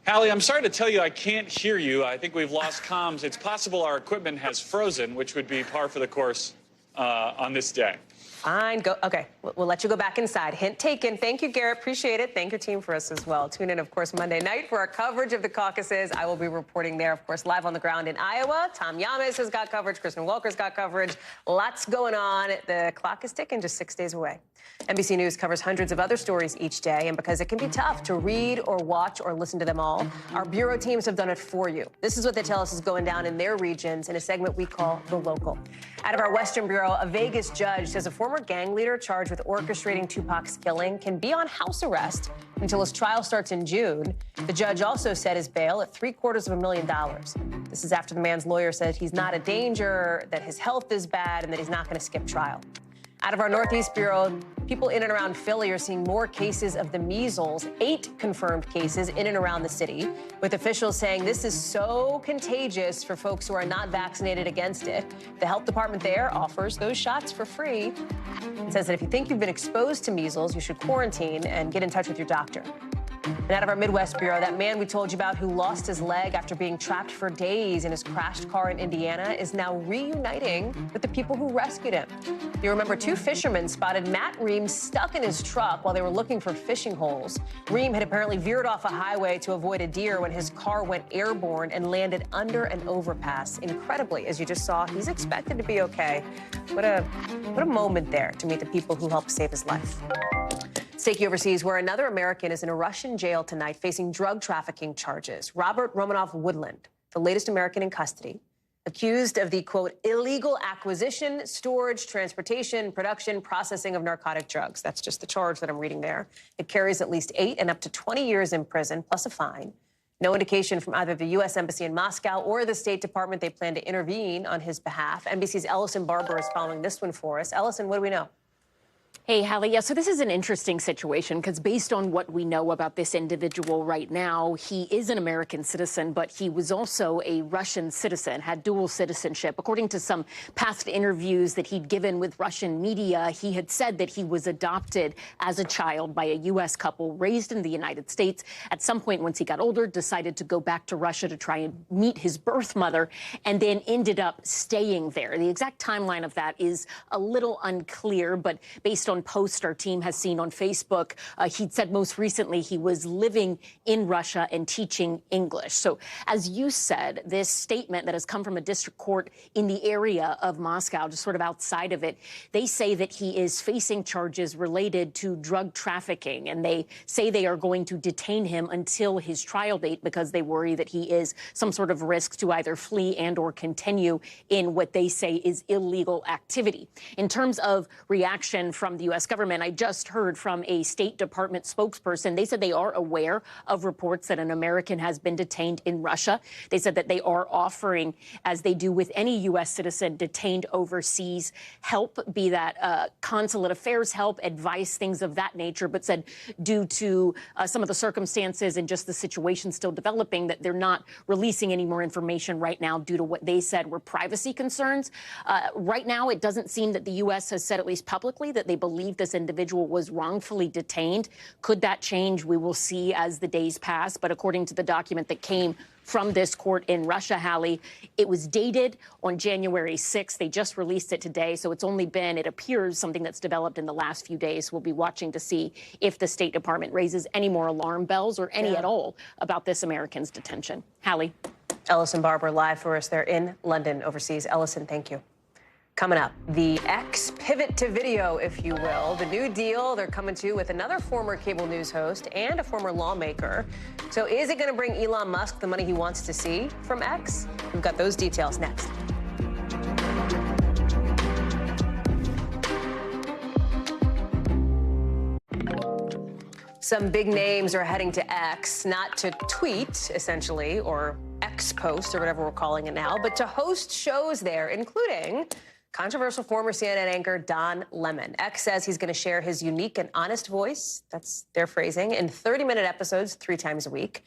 Hallie, I'm sorry to tell you I can't hear you. I think we've lost comms. It's possible our equipment has frozen, which would be par for the course on this day. Fine. Go. Okay. We'll let you go back inside. Hint taken. Thank you, Garrett. Appreciate it. Thank your team for us as well. Tune in, of course, Monday night for our coverage of the caucuses. I will be reporting there, of course, live on the ground in Iowa. Tom Yamas has got coverage. Kristen Welker's got coverage. Lots going on. The clock is ticking, just 6 days away. NBC News covers hundreds of other stories each day, and because it can be tough to read or watch or listen to them all, our bureau teams have done it for you. This is what they tell us is going down in their regions in a segment we call The Local. Out of our Western Bureau, a Vegas judge says a former gang leader charged with orchestrating Tupac's killing can be on house arrest until his trial starts in June. The judge also set his bail at $750,000. This is after the man's lawyer said he's not a danger, that his health is bad, and that he's not going to skip trial. Out of our Northeast Bureau, people in and around Philly are seeing more cases of the measles, 8 confirmed cases in and around the city, with officials saying this is so contagious for folks who are not vaccinated against it. The health department there offers those shots for free. It says that if you think you've been exposed to measles, you should quarantine and get in touch with your doctor. And out of our Midwest Bureau, that man we told you about who lost his leg after being trapped for days in his crashed car in Indiana is now reuniting with the people who rescued him. You remember 2 fishermen spotted Matt Ream stuck in his truck while they were looking for fishing holes. Ream had apparently veered off a highway to avoid a deer when his car went airborne and landed under an overpass. Incredibly, as you just saw, he's expected to be okay. What a moment there to meet the people who helped save his life. Secy overseas, where another American is in a Russian jail tonight facing drug trafficking charges. Robert Romanov Woodland, the latest American in custody, accused of the, quote, illegal acquisition, storage, transportation, production, processing of narcotic drugs. That's just the charge that I'm reading there. It carries at least 8 and up to 20 years in prison, plus a fine. No indication from either the U.S. Embassy in Moscow or the State Department they plan to intervene on his behalf. NBC's Ellison Barber is following this one for us. Ellison, what do we know? Hey, Hallie. Yeah, so this is an interesting situation because based on what we know about this individual right now, he is an American citizen, but he was also a Russian citizen, had dual citizenship. According to some past interviews that he'd given with Russian media, he had said that he was adopted as a child by a U.S. couple raised in the United States. At some point, once he got older, decided to go back to Russia to try and meet his birth mother, and then ended up staying there. The exact timeline of that is a little unclear, but based on post our team has seen on Facebook, he'd said most recently he was living in Russia and teaching English. So as you said, this statement that has come from a district court in the area of Moscow, just sort of outside of it, they say that he is facing charges related to drug trafficking, and they say they are going to detain him until his trial date because they worry that he is some sort of risk to either flee and or continue in what they say is illegal activity. In terms of reaction from the U.S. government, I just heard from a State Department spokesperson. They said they are aware of reports that an American has been detained in Russia. They said that they are offering, as they do with any U.S. citizen detained overseas, help, be that consulate affairs help, advice, things of that nature, but said due to some of the circumstances and just the situation still developing, that they're not releasing any more information right now due to what they said were privacy concerns. Right now, it doesn't seem that the U.S. has said, at least publicly, that they believe this individual was wrongfully detained. Could that change? We will see as the days pass. But according to the document that came from this court in Russia, Hallie. It was dated on January 6th. They just released it today, so it's only been, it appears, something that's developed in the last few days. We'll be watching to see if the State Department raises any more alarm bells or any at all about this American's detention. Hallie. Ellison Barber live for us there in London overseas. Ellison, thank you. Coming up, the X pivot to video, if you will. The new deal they're coming to with another former cable news host and a former lawmaker. So is it going to bring Elon Musk the money he wants to see from X? We've got those details next. Some big names are heading to X, not to tweet, essentially, or X post, or whatever we're calling it now, but to host shows there, including controversial former CNN anchor Don Lemon. X says he's going to share his unique and honest voice, that's their phrasing, in 30-minute episodes 3 times a week.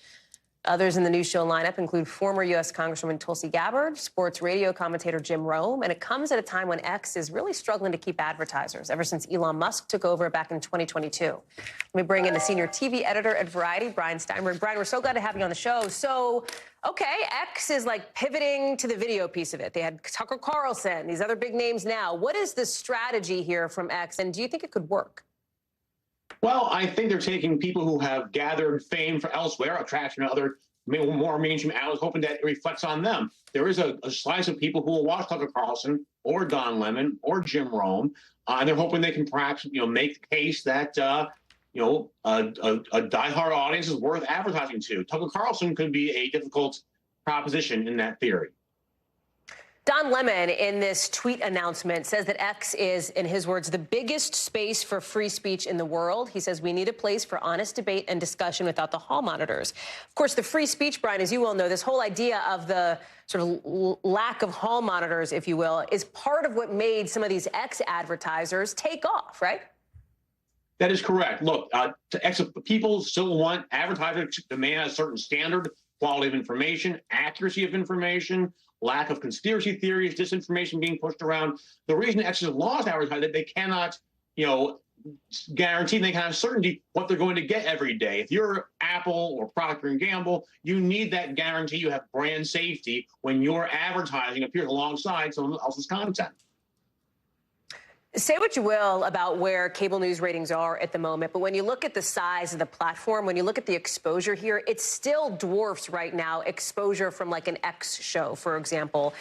Others in the news show lineup include former U.S. Congresswoman Tulsi Gabbard, sports radio commentator Jim Rome, and it comes at a time when X is really struggling to keep advertisers ever since Elon Musk took over back in 2022. Let me bring in the senior TV editor at Variety, Brian Steinberg. Brian, we're so glad to have you on the show. So, okay, X is like pivoting to the video piece of it. They had Tucker Carlson, these other big names now. What is the strategy here from X, and do you think it could work? Well, I think they're taking people who have gathered fame from elsewhere, attraction to other more mainstream outlets, hoping that it reflects on them. There is a slice of people who will watch Tucker Carlson or Don Lemon or Jim Rome, and they're hoping they can perhaps, make the case that, a diehard audience is worth advertising to. Tucker Carlson could be a difficult proposition in that theory. Don Lemon, in this tweet announcement, says that X is, in his words, the biggest space for free speech in the world. He says we need a place for honest debate and discussion without the hall monitors. Of course, the free speech, Brian, as you well know, this whole idea of the sort of lack of hall monitors, if you will, is part of what made some of these X advertisers take off, right? That is correct. Look, people still want advertisers to demand a certain standard, quality of information, accuracy of information, lack of conspiracy theories, disinformation being pushed around. The reason X has lost advertising, they cannot, guarantee, they can have certainty what they're going to get every day. If you're Apple or Procter & Gamble, you need that guarantee you have brand safety when your advertising appears alongside someone else's content. Say what you will about where cable news ratings are at the moment, but when you look at the size of the platform, when you look at the exposure here, it still dwarfs right now exposure from like an X show, for example.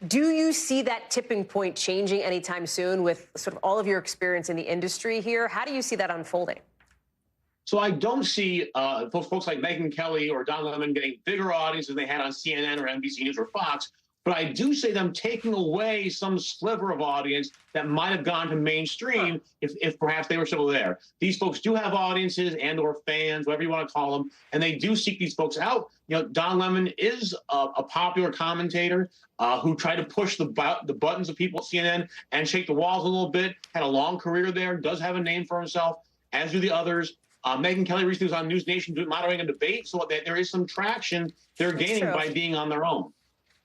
Do you see that tipping point changing anytime soon with sort of all of your experience in the industry here? How do you see that unfolding? So I don't see folks like Megyn Kelly or Don Lemon getting bigger audiences than they had on CNN or NBC News or Fox. But I do see them taking away some sliver of audience that might have gone to mainstream if perhaps they were still there. These folks do have audiences and or fans, whatever you want to call them, and they do seek these folks out. Don Lemon is a popular commentator who tried to push the buttons of people at CNN and shake the walls a little bit, had a long career there, does have a name for himself, as do the others. Megyn Kelly recently was on News Nation moderating a debate, so that there is some traction they're gaining by being on their own.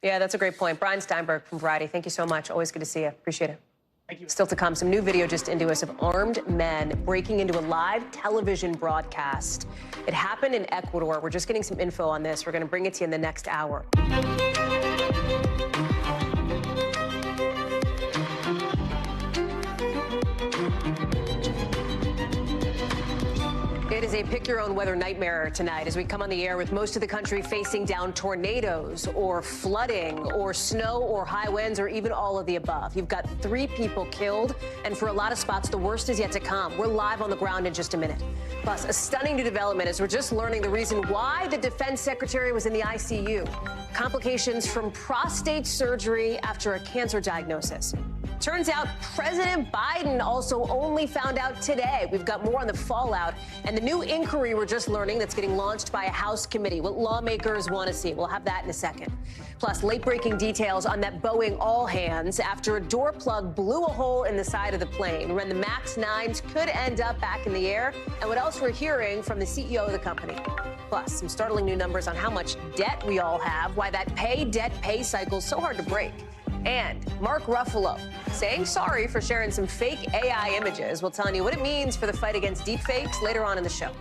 Yeah, that's a great point. Brian Steinberg from Variety, thank you so much. Always good to see you. Appreciate it. Thank you. Still to come, some new video just into us of armed men breaking into a live television broadcast. It happened in Ecuador. We're just getting some info on this. We're going to bring it to you in the next hour. It is a pick-your-own-weather nightmare tonight as we come on the air with most of the country facing down tornadoes or flooding or snow or high winds or even all of the above. You've got 3 people killed, and for a lot of spots, the worst is yet to come. We're live on the ground in just a minute. Plus, a stunning new development as we're just learning the reason why the defense secretary was in the ICU. Complications from prostate surgery after a cancer diagnosis. Turns out President Biden also only found out today. We've got more on the fallout and the new inquiry we're just learning that's getting launched by a House committee, what lawmakers want to see. We'll have that in a second. Plus, late-breaking details on that Boeing all-hands after a door plug blew a hole in the side of the plane when the MAX 9s could end up back in the air, and what else we're hearing from the CEO of the company. Plus, some startling new numbers on how much debt we all have, why that pay cycle is so hard to break. And Mark Ruffalo saying sorry for sharing some fake AI images. We'll tell you what it means for the fight against deepfakes later on in the show.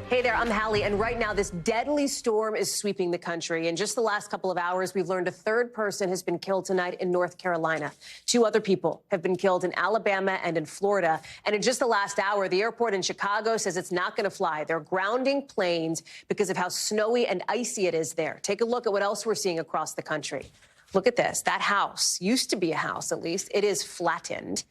Hey there, I'm Hallie, and right now this deadly storm is sweeping the country. In just the last couple of hours, we've learned a third person has been killed tonight in North Carolina. 2 other people have been killed in Alabama and in Florida. And in just the last hour, the airport in Chicago says it's not going to fly. They're grounding planes because of how snowy and icy it is there. Take a look at what else we're seeing across the country. Look at this. That house used to be a house, at least. It is flattened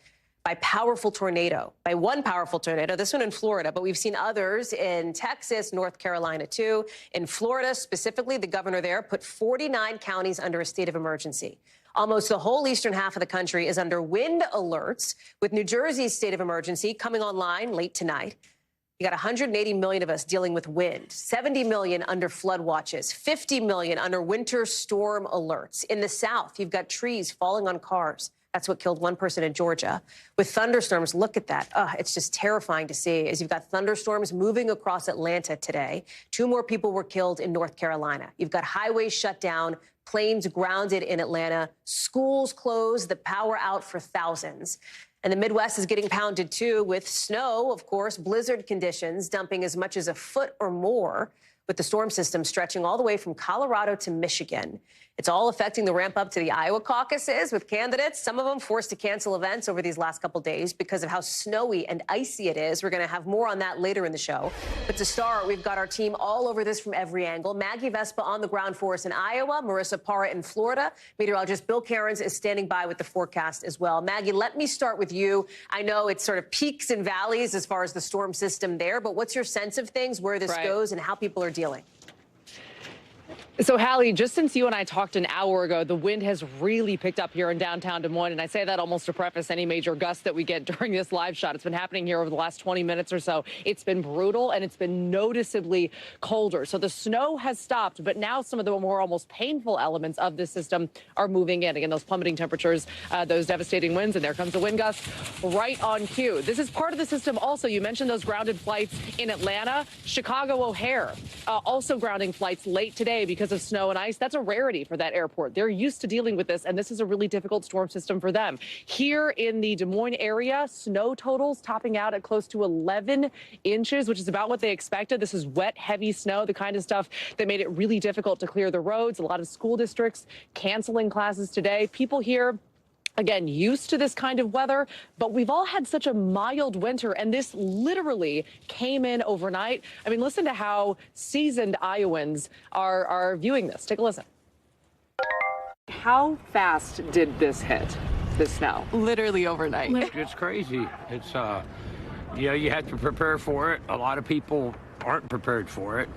by powerful tornado, by one powerful tornado, this one in Florida, but we've seen others in Texas, North Carolina, too. In Florida, specifically, the governor there put 49 counties under a state of emergency. Almost the whole eastern half of the country is under wind alerts, with New Jersey's state of emergency coming online late tonight. You got 180 million of us dealing with wind, 70 million under flood watches, 50 million under winter storm alerts. In the south, you've got trees falling on cars. That's what killed one person in Georgia. With thunderstorms, look at that. It's just terrifying to see as you've got thunderstorms moving across Atlanta today. 2 more people were killed in North Carolina. You've got highways shut down, planes grounded in Atlanta, schools closed, the power out for thousands. And the Midwest is getting pounded, too, with snow, of course, blizzard conditions dumping as much as a foot or more, with the storm system stretching all the way from Colorado to Michigan. It's all affecting the ramp up to the Iowa caucuses, with candidates, some of them forced to cancel events over these last couple days because of how snowy and icy it is. We're going to have more on that later in the show. But to start, we've got our team all over this from every angle. Maggie Vespa on the ground for us in Iowa, Marissa Parra in Florida. Meteorologist Bill Cairns is standing by with the forecast as well. Maggie, let me start with you. I know it's sort of peaks and valleys as far as the storm system there, but what's your sense of things, where this goes, and how people are dealing? So, Hallie, just since you and I talked an hour ago, the wind has really picked up here in downtown Des Moines. And I say that almost to preface any major gust that we get during this live shot. It's been happening here over the last 20 minutes or so. It's been brutal, and it's been noticeably colder. So the snow has stopped, but now some of the more almost painful elements of this system are moving in. Again, those plummeting temperatures, those devastating winds, and there comes the wind gust right on cue. This is part of the system also. You mentioned those grounded flights in Atlanta. Chicago O'Hare also grounding flights late today because of snow and ice. That's a rarity for that airport. They're used to dealing with this, and this is a really difficult storm system for them. Here in the Des Moines area, snow totals topping out at close to 11 inches, which is about what they expected. This is wet, heavy snow, the kind of stuff that made it really difficult to clear the roads. A lot of school districts canceling classes today. People here, again, used to this kind of weather, but we've all had such a mild winter, and this literally came in overnight. I mean, listen to how seasoned Iowans are viewing this. Take a listen. How fast did this hit, this snow? Literally overnight. It's crazy. It's, you have to prepare for it. A lot of people aren't prepared for it.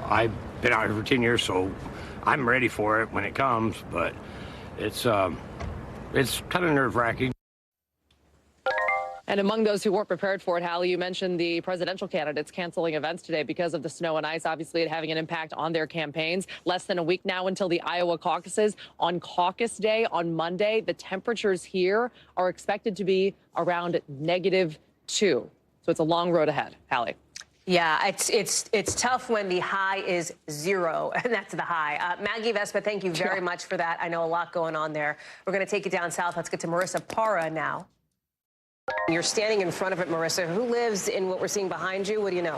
I've been out here for 10 years, so I'm ready for it when it comes, but it's kind of nerve-wracking. And among those who weren't prepared for it, Hallie, you mentioned the presidential candidates canceling events today because of the snow and ice, obviously it having an impact on their campaigns. Less than a week now until the Iowa caucuses. On caucus day on Monday, the temperatures here are expected to be around -2. So it's a long road ahead. Hallie. Yeah, it's tough when the high is 0, and that's the high. Maggie Vespa, thank you very much for that. I know a lot going on there. We're going to take it down south. Let's get to Marissa Parra now. You're standing in front of it, Marissa. Who lives in what we're seeing behind you? What do you know?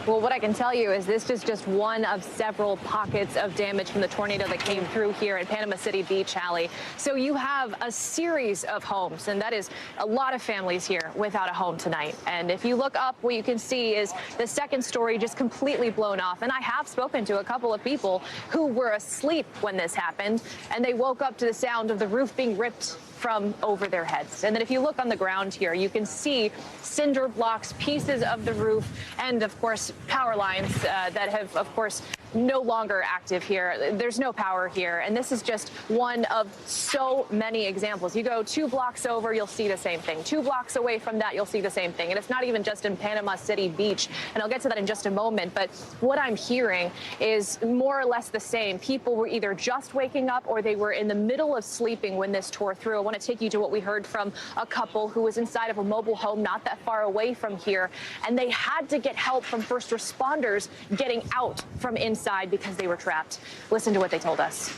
Well, what I can tell you is this is just one of several pockets of damage from the tornado that came through here at Panama City Beach, Hallie. So you have a series of homes, and that is a lot of families here without a home tonight. And if you look up, what you can see is the second story just completely blown off. And I have spoken to a couple of people who were asleep when this happened, and they woke up to the sound of the roof being ripped from over their heads. And then if you look on the ground here, you can see cinder blocks, pieces of the roof, and of course power lines that have, of course, no longer active here. There's no power here. And this is just one of so many examples. You go 2 blocks over, you'll see the same thing. 2 blocks away from that, you'll see the same thing. And it's not even just in Panama City Beach. And I'll get to that in just a moment. But what I'm hearing is more or less the same. People were either just waking up or they were in the middle of sleeping when this tore through. I want to take you to what we heard from a couple who was inside of a mobile home not that far away from here. And they had to get help from first responders getting out from inside because they were trapped. Listen to what they told us.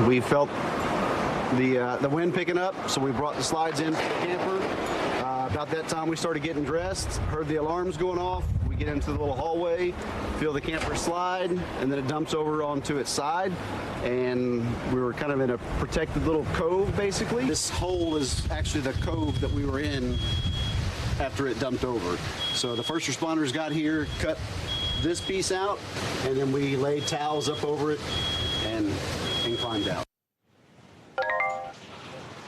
We felt the wind picking up, so we brought the slides in for the camper. About that time, we started getting dressed, heard the alarms going off. We get into the little hallway, feel the camper slide, and then it dumps over onto its side. And we were kind of in a protected little cove, basically. This hole is actually the cove that we were in after it dumped over. So the first responders got here, cut this piece out, and then we laid towels up over it and climbed out.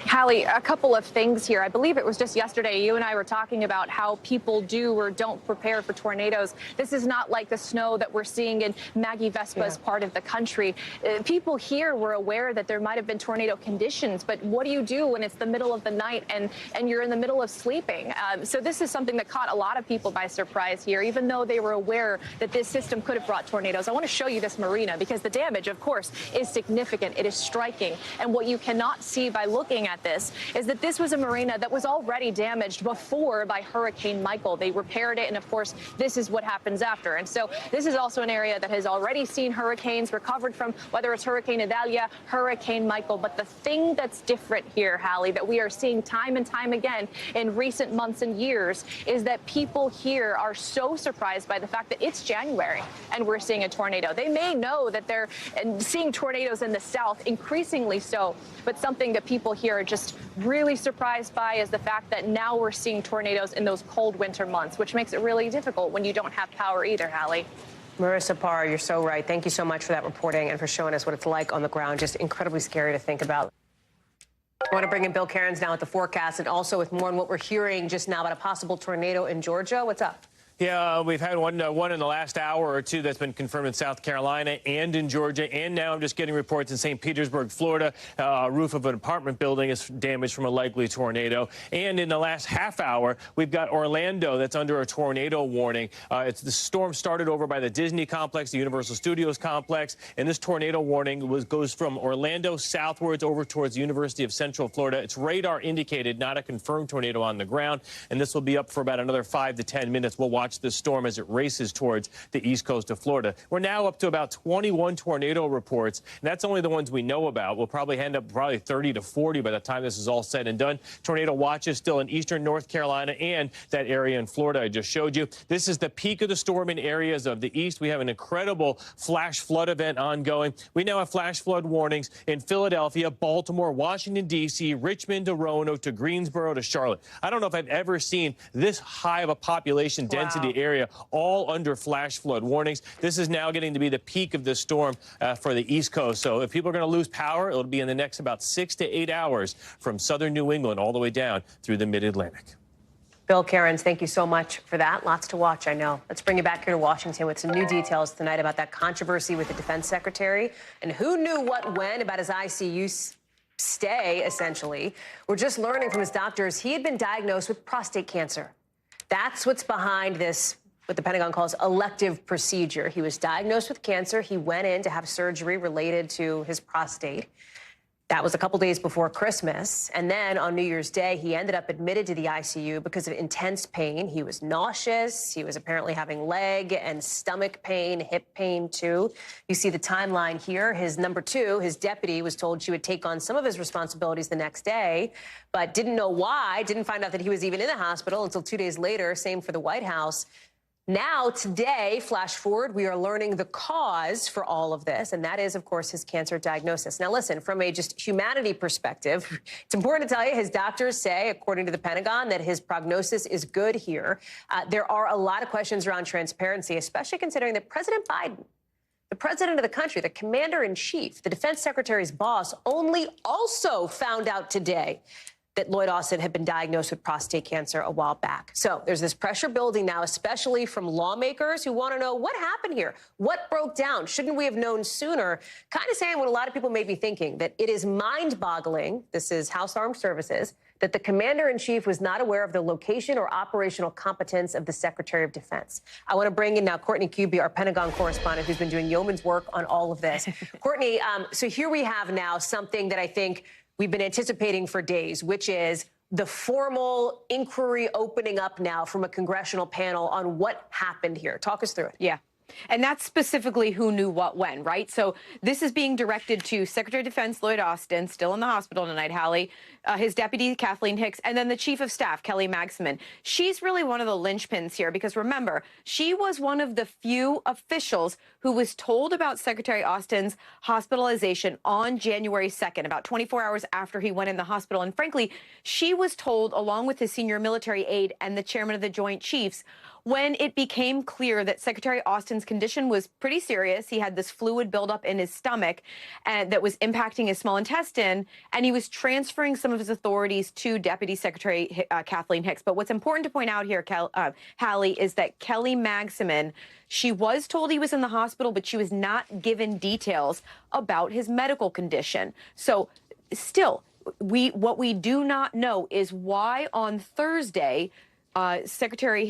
Hallie, a couple of things here. I believe it was just yesterday you and I were talking about how people do or don't prepare for tornadoes. This is not like the snow that we're seeing in Maggie Vespa's part of the country. People here were aware that there might have been tornado conditions, but what do you do when it's the middle of the night and you're in the middle of sleeping? So this is something that caught a lot of people by surprise here, even though they were aware that this system could have brought tornadoes. I want to show you this marina because the damage, of course, is significant. It is striking. And what you cannot see by looking at this is that this was a marina that was already damaged before by Hurricane Michael. They repaired it, and of course, this is what happens after. And so this is also an area that has already seen hurricanes, recovered from whether it's Hurricane Idalia, Hurricane Michael. But the thing that's different here, Hallie, that we are seeing time and time again in recent months and years is that people here are so surprised by the fact that it's January and we're seeing a tornado. They may know that they're seeing tornadoes in the south, increasingly so, but something that people here are just really surprised by is the fact that now we're seeing tornadoes in those cold winter months, which makes it really difficult when you don't have power either, Hallie. Marissa Parr, you're so right. Thank you so much for that reporting and for showing us what it's like on the ground. Just incredibly scary to think about. I want to bring in Bill Cairns now with the forecast and also with more on what we're hearing just now about a possible tornado in Georgia. What's up? Yeah, we've had one in the last hour or two that's been confirmed in South Carolina and in Georgia. And now I'm just getting reports in St. Petersburg, Florida. A roof of an apartment building is damaged from a likely tornado. And in the last half hour, we've got Orlando that's under a tornado warning. The storm started over by the Disney complex, the Universal Studios complex. And this tornado warning goes from Orlando southwards over towards the University of Central Florida. It's radar indicated, not a confirmed tornado on the ground. And this will be up for about another 5 to 10 minutes. We'll watch this storm as it races towards the east coast of Florida. We're now up to about 21 tornado reports, and that's only the ones we know about. We'll probably end up 30 to 40 by the time this is all said and done. Tornado watches still in eastern North Carolina and that area in Florida I just showed you. This is the peak of the storm in areas of the east. We have an incredible flash flood event ongoing. We now have flash flood warnings in Philadelphia, Baltimore, Washington, D.C., Richmond to Roanoke to Greensboro to Charlotte. I don't know if I've ever seen this high of a population density area all under flash flood warnings. This is now getting to be the peak of this storm for the East Coast. So if people are going to lose power, it'll be in the next about 6 to 8 hours from southern New England all the way down through the mid-Atlantic. Bill Cairns, thank you so much for that. Lots to watch, I know. Let's bring you back here to Washington with some new details tonight about that controversy with the defense secretary and who knew what when about his ICU stay, essentially. We're just learning from his doctors he had been diagnosed with prostate cancer. That's what's behind this, what the Pentagon calls elective procedure. He was diagnosed with cancer. He went in to have surgery related to his prostate. That was a couple days before Christmas. And then on New Year's Day, he ended up admitted to the ICU because of intense pain. He was nauseous. He was apparently having leg and stomach pain, hip pain, too. You see the timeline here. His number two, his deputy, was told she would take on some of his responsibilities the next day, but didn't know why, didn't find out that he was even in the hospital until 2 days later. Same for the White House. Now, today, flash forward, we are learning the cause for all of this, and that is, of course, his cancer diagnosis. Now, listen, from a just humanity perspective, it's important to tell you his doctors say, according to the Pentagon, that his prognosis is good here. There are a lot of questions around transparency, especially considering that President Biden, the president of the country, the commander-in-chief, the defense secretary's boss, only also found out today that Lloyd Austin had been diagnosed with prostate cancer a while back. So there's this pressure building now, especially from lawmakers who want to know what happened here. What broke down? Shouldn't we have known sooner? Kind of saying what a lot of people may be thinking, that it is mind-boggling, this is House Armed Services, that the commander-in-chief was not aware of the location or operational competence of the Secretary of Defense. I want to bring in now Courtney Cubie, our Pentagon correspondent, who's been doing yeoman's work on all of this. Courtney, so here we have now something that I think we've been anticipating for days, which is the formal inquiry opening up now from a congressional panel on what happened here. Talk us through it. Yeah. And that's specifically who knew what when, right? So this is being directed to Secretary of Defense Lloyd Austin, still in the hospital tonight, Hallie, his deputy Kathleen Hicks, and then the Chief of Staff, Kelly Magsamen. She's really one of the linchpins here because remember, she was one of the few officials who was told about Secretary Austin's hospitalization on January 2nd, about 24 hours after he went in the hospital. And frankly, she was told, along with his senior military aide and the chairman of the Joint Chiefs, when it became clear that Secretary Austin's condition was pretty serious. He had this fluid buildup in his stomach and that was impacting his small intestine, and he was transferring some of his authorities to Deputy Secretary Kathleen Hicks. But what's important to point out here, Hallie, is that Kelly Magsamen, she was told he was in the hospital, but she was not given details about his medical condition. So still, what we do not know is why on Thursday, Secretary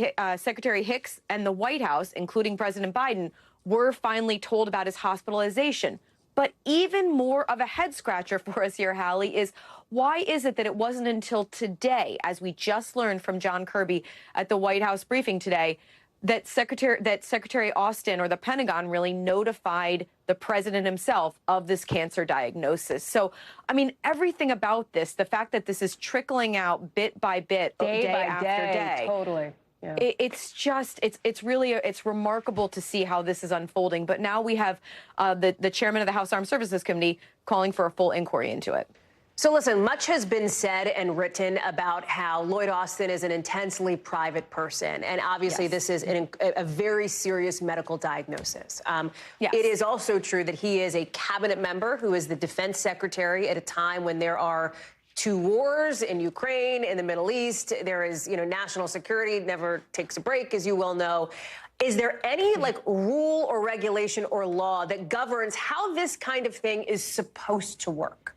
Hicks and the White House, including President Biden, were finally told about his hospitalization. But even more of a head scratcher for us here, Hallie, is why is it that it wasn't until today, as we just learned from John Kirby at the White House briefing today, that Secretary Austin or the Pentagon really notified the president himself of this cancer diagnosis. So, I mean, everything about this, the fact that this is trickling out bit by bit, day after day. Totally. Yeah. It's really remarkable to see how this is unfolding. But now we have the chairman of the House Armed Services Committee calling for a full inquiry into it. So listen, much has been said and written about how Lloyd Austin is an intensely private person. And obviously this is a very serious medical diagnosis. It is also true that he is a cabinet member who is the defense secretary at a time when there are two wars in Ukraine, in the Middle East. There is, national security never takes a break, as you well know. Is there any rule or regulation or law that governs how this kind of thing is supposed to work?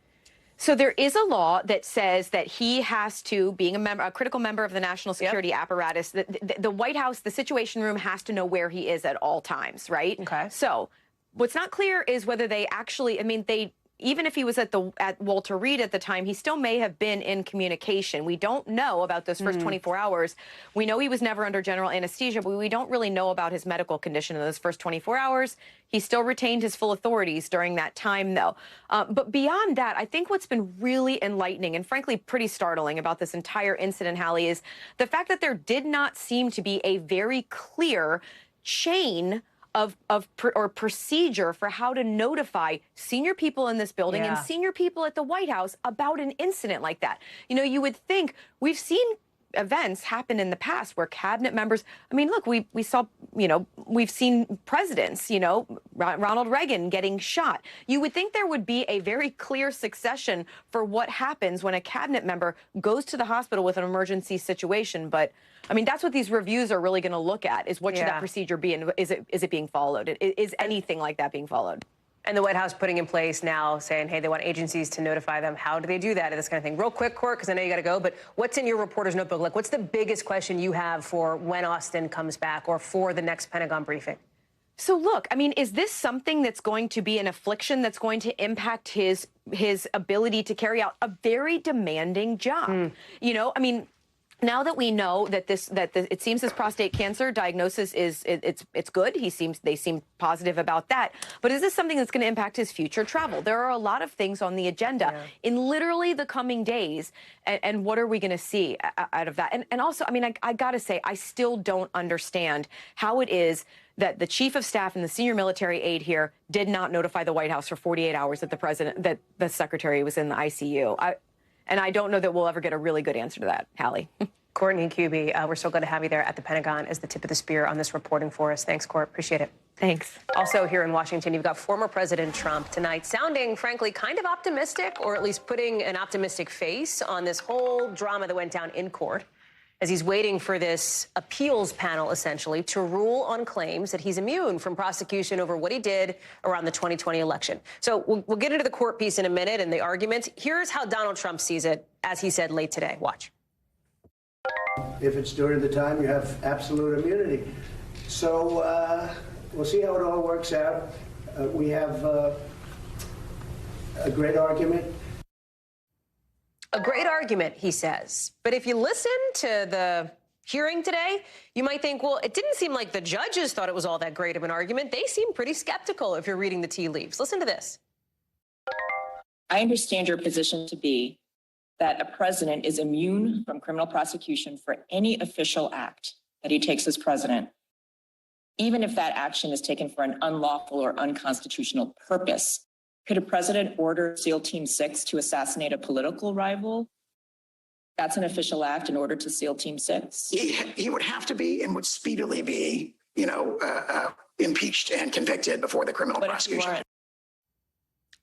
So there is a law that says that he has to, being a critical member of the national security apparatus, the White House, the Situation Room has to know where he is at all times, right? Okay. So what's not clear is whether they actually, even if he was at Walter Reed at the time, he still may have been in communication. We don't know about those first 24 hours. We know he was never under general anesthesia, but we don't really know about his medical condition in those first 24 hours. He still retained his full authorities during that time, though. But beyond that, I think what's been really enlightening and frankly pretty startling about this entire incident, Hallie, is the fact that there did not seem to be a very clear chain or procedure for how to notify senior people in this building and senior people at the White House about an incident like that. You would think we've seen events happen in the past where cabinet members, look, we saw, we've seen presidents, Ronald Reagan getting shot. You would think there would be a very clear succession for what happens when a cabinet member goes to the hospital with an emergency situation. But that's what these reviews are really going to look at, is what should that procedure be, and is it being followed? Is anything like that being followed? And the White House putting in place now saying, hey, they want agencies to notify them. How do they do that and this kind of thing? Real quick, Court, because I know you got to go, but what's in your reporter's notebook? What's the biggest question you have for when Austin comes back or for the next Pentagon briefing? So look, is this something that's going to be an affliction that's going to impact his ability to carry out a very demanding job? Now that we know that it seems his prostate cancer diagnosis it's good. They seem positive about that. But is this something that's going to impact his future travel? There are a lot of things on the agenda in literally the coming days. And what are we going to see out of that? And also, I got to say, I still don't understand how it is that the chief of staff and the senior military aide here did not notify the White House for 48 hours that the secretary was in the ICU. And I don't know that we'll ever get a really good answer to that, Hallie. Courtney Kuby, we're so glad to have you there at the Pentagon as the tip of the spear on this reporting for us. Thanks, Court. Appreciate it. Thanks. Also here in Washington, you've got former President Trump tonight sounding, frankly, kind of optimistic, or at least putting an optimistic face on this whole drama that went down in court, as he's waiting for this appeals panel, essentially, to rule on claims that he's immune from prosecution over what he did around the 2020 election. So we'll get into the court piece in a minute and the arguments. Here's how Donald Trump sees it, as he said late today. Watch. If it's during the time, you have absolute immunity. So we'll see how it all works out. We have a great argument. A great argument, he says. But if you listen to the hearing today, you might think, well, it didn't seem like the judges thought it was all that great of an argument. They seem pretty skeptical if you're reading the tea leaves. Listen to this. I understand your position to be that a president is immune from criminal prosecution for any official act that he takes as president, even if that action is taken for an unlawful or unconstitutional purpose. Could a president order SEAL Team 6 to assassinate a political rival? That's an official act in order to SEAL Team 6? He would have to be and would speedily be, impeached and convicted before the criminal prosecution.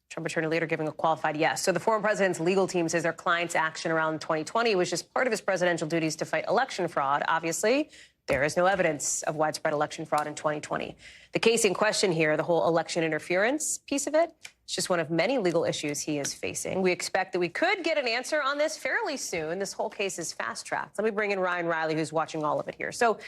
Trump attorney leader giving a qualified yes. So the former president's legal team says their client's action around 2020 was just part of his presidential duties to fight election fraud. Obviously, there is no evidence of widespread election fraud in 2020. The case in question here, the whole election interference piece of it, it's just one of many legal issues he is facing. We expect that we could get an answer on this fairly soon. This whole case is fast-tracked. Let me bring in Ryan Riley, who's watching all of it here. So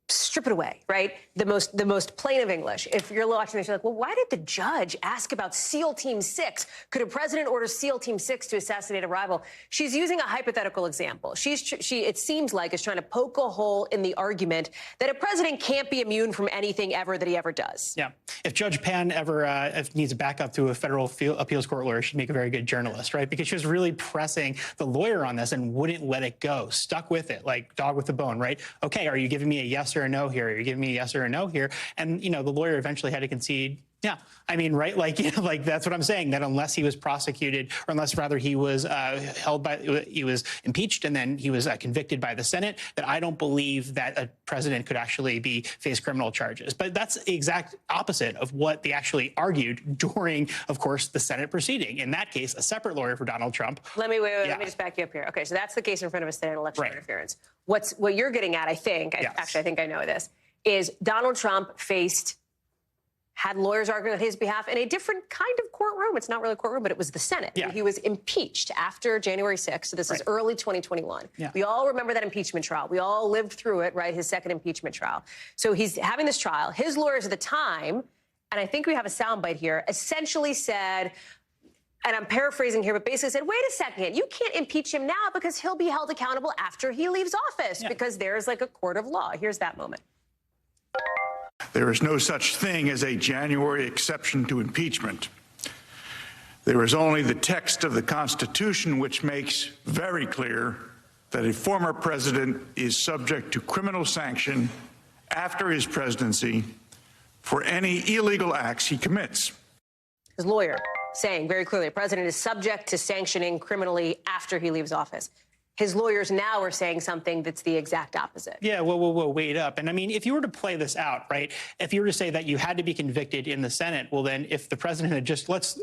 strip it away, right? The most plain of English. If you're watching this, you're like, well, why did the judge ask about SEAL Team 6? Could a president order SEAL Team 6 to assassinate a rival? She's using a hypothetical example. She, it seems like, is trying to poke a hole in the argument that a president can't be immune from anything ever that he ever does. Yeah. If Judge Pan ever needs a backup to a federal appeals court lawyer, she'd make a very good journalist, right? Because she was really pressing the lawyer on this and wouldn't let it go, stuck with it, like dog with the bone, right? Okay, are you giving me a yes or a no here? Are you giving me a yes or a no here? And, the lawyer eventually had to concede, yeah, I mean, right, like that's what I'm saying, that unless he was prosecuted, or unless rather he was he was impeached and then he was convicted by the Senate, that I don't believe that a president could actually face criminal charges. But that's the exact opposite of what they actually argued during, of course, the Senate proceeding. In that case, a separate lawyer for Donald Trump. Let me just back you up here. Okay, so that's the case in front of a Senate election interference. What you're getting at, I think, actually, I think I know this, is Donald Trump had lawyers arguing on his behalf in a different kind of courtroom. It's not really a courtroom, but it was the Senate. Yeah. He was impeached after January 6th. So this is early 2021. Yeah. We all remember that impeachment trial. We all lived through it, right? His second impeachment trial. So he's having this trial. His lawyers at the time, and I think we have a soundbite here, essentially said, and I'm paraphrasing here, but basically said, wait a second, you can't impeach him now because he'll be held accountable after he leaves office because there's like a court of law. Here's that moment. There is no such thing as a January exception to impeachment. There is only the text of the Constitution which makes very clear that a former president is subject to criminal sanction after his presidency for any illegal acts he commits. His lawyer saying very clearly, the president is subject to sanctioning criminally after he leaves office. His lawyers now are saying something that's the exact opposite. Yeah, whoa, wait up. And I mean, if you were to play this out, right, if you were to say that you had to be convicted in the Senate, well, then if the president had just, let's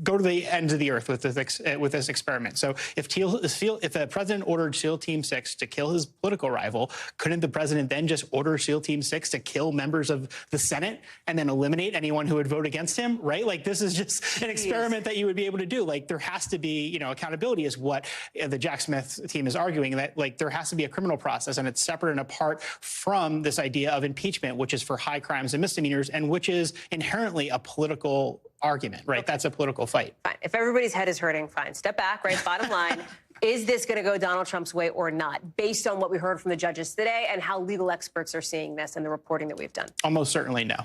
go to the ends of the earth with this experiment. So if the president ordered SEAL Team 6 to kill his political rival, couldn't the president then just order SEAL Team 6 to kill members of the Senate and then eliminate anyone who would vote against him, right? Like, this is just an experiment that you would be able to do. Like, there has to be, accountability is what the Jack Smith team is arguing, that, like, there has to be a criminal process, and it's separate and apart from this idea of impeachment, which is for high crimes and misdemeanors, and which is inherently a political argument, right? Okay. That's a political fight. Fine. If everybody's head is hurting, fine. Step back, right? Bottom line, is this going to go Donald Trump's way or not, based on what we heard from the judges today and how legal experts are seeing this and the reporting that we've done? Almost certainly no.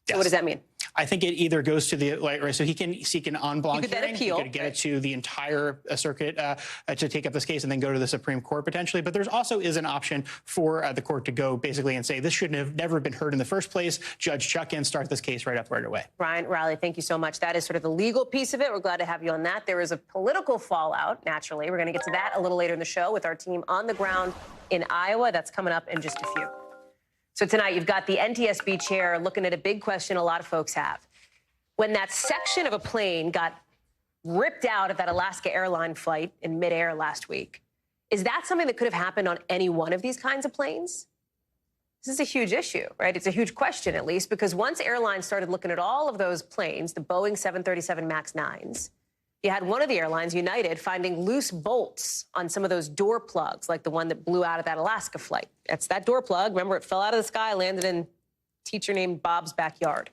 So what does that mean? I think it either goes to the, so he can seek an en banc hearing. Appeal. He could get it to the entire circuit to take up this case and then go to the Supreme Court potentially. But there's also is an option for the court to go basically and say this should have never been heard in the first place. Judge Chuck in, start this case right away. Ryan Riley, thank you so much. That is sort of the legal piece of it. We're glad to have you on that. There is a political fallout, naturally. We're going to get to that a little later in the show with our team on the ground in Iowa. That's coming up in just a few. So tonight, you've got the NTSB chair looking at a big question a lot of folks have. When that section of a plane got ripped out of that Alaska Airlines flight in midair last week, is that something that could have happened on any one of these kinds of planes? This is a huge issue, right? It's a huge question, at least, because once airlines started looking at all of those planes, the Boeing 737 MAX 9s, you had one of the airlines, United, finding loose bolts on some of those door plugs, like the one that blew out of that Alaska flight. That's that door plug. Remember, it fell out of the sky, landed in a teacher named Bob's backyard.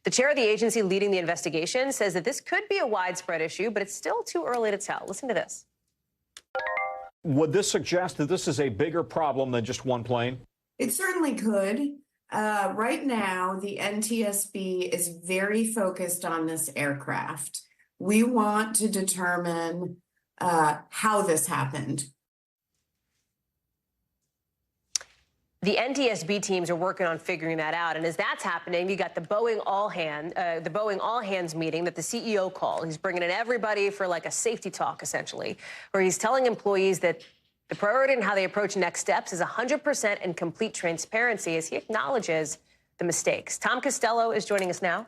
The chair of the agency leading the investigation says that this could be a widespread issue, but it's still too early to tell. Listen to this. Would this suggest that this is a bigger problem than just one plane? It certainly could. Right now, the NTSB is very focused on this aircraft. We want to determine how this happened. The NTSB teams are working on figuring that out, and as that's happening, you got the Boeing all hands meeting that the CEO called. He's bringing in everybody for like a safety talk, essentially, where he's telling employees that the priority and how they approach next steps is 100% and complete transparency as he acknowledges the mistakes. Tom Costello is joining us now.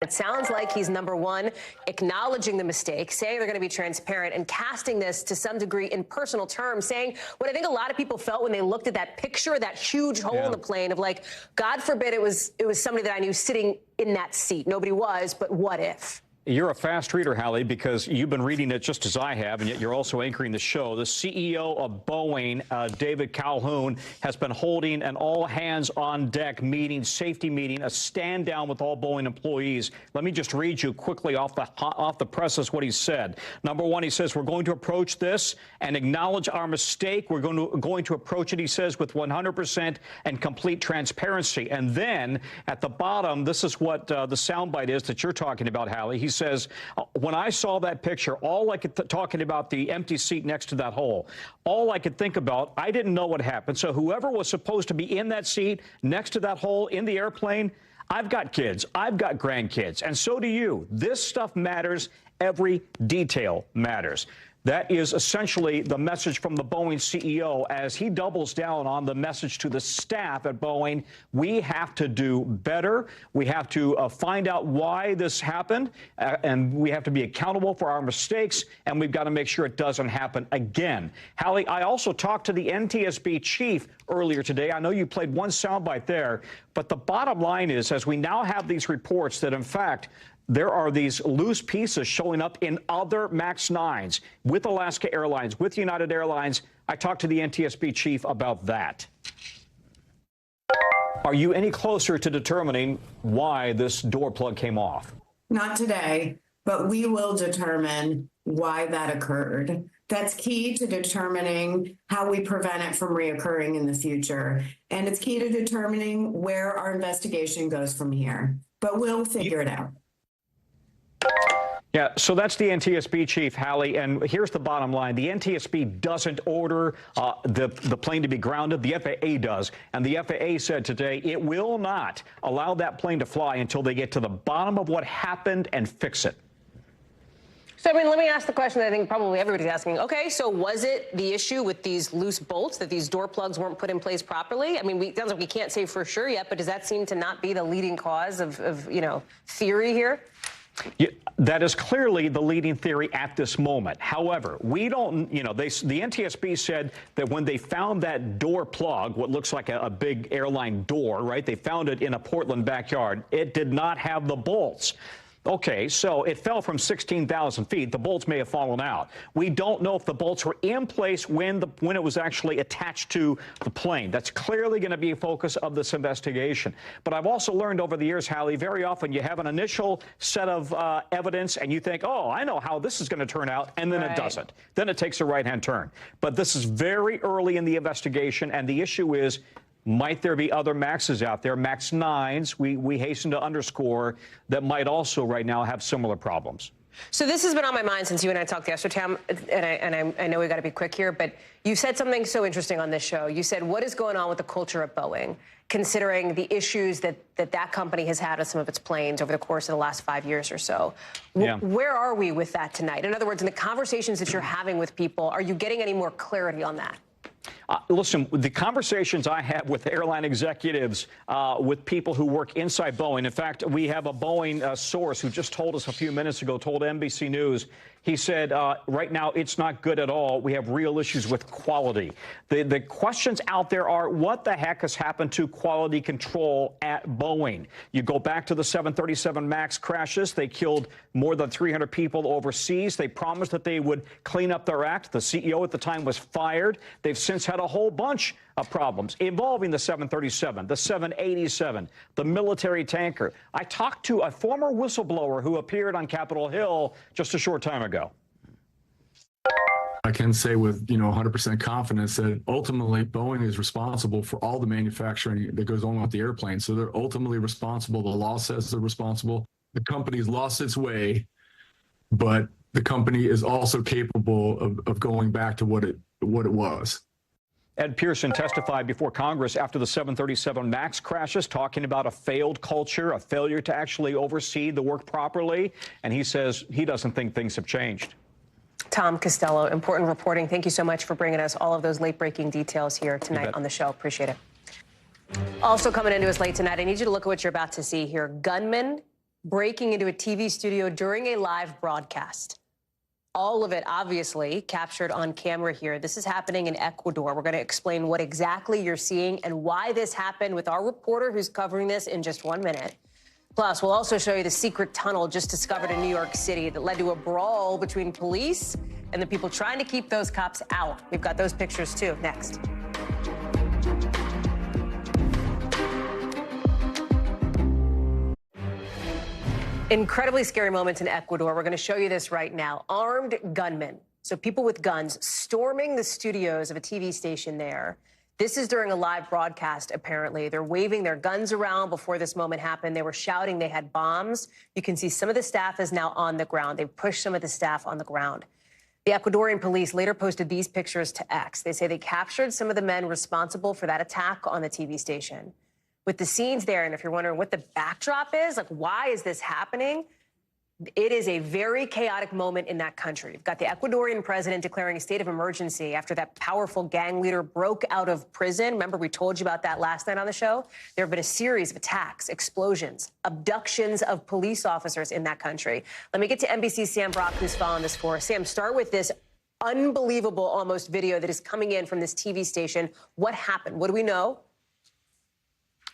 It sounds like he's, number one, acknowledging the mistake, saying they're going to be transparent, and casting this to some degree in personal terms, saying what I think a lot of people felt when they looked at that picture, that huge hole in the plane of like, God forbid it was somebody that I knew sitting in that seat. Nobody was, but what if? You're a fast reader, Hallie, because you've been reading it just as I have, and yet you're also anchoring the show. The CEO of Boeing, David Calhoun, has been holding an all-hands-on-deck meeting, safety meeting, a stand-down with all Boeing employees. Let me just read you quickly off the presses what he said. Number one, he says, we're going to approach this and acknowledge our mistake. We're going to approach it, he says, with 100% and complete transparency. And then at the bottom, this is what the soundbite is that you're talking about, Hallie. He says, when I saw that picture, all I could talking about the empty seat next to that hole, all I could think about, I didn't know what happened. So whoever was supposed to be in that seat next to that hole in the airplane, I've got kids, I've got grandkids, and so do you. This stuff matters. Every detail matters. That is essentially the message from the Boeing CEO as he doubles down on the message to the staff at Boeing. We have to do better. We have to find out why this happened, and we have to be accountable for our mistakes, and we've got to make sure it doesn't happen again. Hallie, I also talked to the NTSB chief earlier today. I know you played one soundbite there, but the bottom line is, as we now have these reports that, in fact, there are these loose pieces showing up in other MAX 9s with Alaska Airlines, with United Airlines. I talked to the NTSB chief about that. Are you any closer to determining why this door plug came off? Not today, but we will determine why that occurred. That's key to determining how we prevent it from reoccurring in the future. And it's key to determining where our investigation goes from here. But we'll figure it out. Yeah, so that's the NTSB chief, Hallie, and here's the bottom line. The NTSB doesn't order the plane to be grounded. The FAA does, and the FAA said today it will not allow that plane to fly until they get to the bottom of what happened and fix it. So, I mean, let me ask the question that I think probably everybody's asking. Okay, so was it the issue with these loose bolts, that these door plugs weren't put in place properly? I mean, it sounds like we can't say for sure yet, but does that seem to not be the leading cause of theory here? Yeah, that is clearly the leading theory at this moment. However, we don't, the NTSB said that when they found that door plug, what looks like a big airline door, right? They found it in a Portland backyard. It did not have the bolts. Okay, so it fell from 16,000 feet. The bolts may have fallen out. We don't know if the bolts were in place when it was actually attached to the plane. That's clearly going to be a focus of this investigation. But I've also learned over the years, Hallie, very often you have an initial set of evidence and you think, oh, I know how this is going to turn out, and then it doesn't. Then it takes a right-hand turn. But this is very early in the investigation, and the issue is, might there be other MAXs out there, MAX 9s, we hasten to underscore, that might also right now have similar problems? So this has been on my mind since you and I talked yesterday, Tom, and I know we got to be quick here, but you said something so interesting on this show. You said, what is going on with the culture at Boeing, considering the issues that company has had with some of its planes over the course of the last 5 years or so? Where are we with that tonight? In other words, in the conversations that you're having with people, are you getting any more clarity on that? Listen, the conversations I have with airline executives, with people who work inside Boeing. In fact, we have a Boeing source who just told us a few minutes ago, told NBC News, he said, right now, it's not good at all. We have real issues with quality. The questions out there are, what the heck has happened to quality control at Boeing? You go back to the 737 MAX crashes. They killed more than 300 people overseas. They promised that they would clean up their act. The CEO at the time was fired. They've since had a whole bunch of problems involving the 737, the 787, the military tanker. I talked to a former whistleblower who appeared on Capitol Hill just a short time ago. I can say with 100% confidence that ultimately Boeing is responsible for all the manufacturing that goes on with the airplane. So they're ultimately responsible. The law says they're responsible. The company's lost its way, but the company is also capable of going back to what it was. Ed Pearson testified before Congress after the 737 MAX crashes, talking about a failed culture, a failure to actually oversee the work properly. And he says he doesn't think things have changed. Tom Costello, important reporting. Thank you so much for bringing us all of those late-breaking details here tonight on the show. Appreciate it. Also coming into us late tonight, I need you to look at what you're about to see here. Gunmen breaking into a TV studio during a live broadcast. All of it, obviously, captured on camera here. This is happening in Ecuador. We're going to explain what exactly you're seeing and why this happened with our reporter who's covering this in just 1 minute. Plus, we'll also show you the secret tunnel just discovered in New York City that led to a brawl between police and the people trying to keep those cops out. We've got those pictures, too, next. Incredibly scary moments in Ecuador. We're going to show you this right now. Armed gunmen, so people with guns, storming the studios of a TV station there. This is during a live broadcast, apparently. They're waving their guns around before this moment happened. They were shouting they had bombs. You can see some of the staff is now on the ground. They've pushed some of the staff on the ground. The Ecuadorian police later posted these pictures to X. They say they captured some of the men responsible for that attack on the TV station. With the scenes there, and if you're wondering what the backdrop is, like why is this happening? It is a very chaotic moment in that country. You've got the Ecuadorian president declaring a state of emergency after that powerful gang leader broke out of prison. Remember, we told you about that last night on the show? There have been a series of attacks, explosions, abductions of police officers in that country. Let me get to NBC's Sam Brock, who's following this for us. Sam, start with this unbelievable almost video that is coming in from this TV station. What happened? What do we know?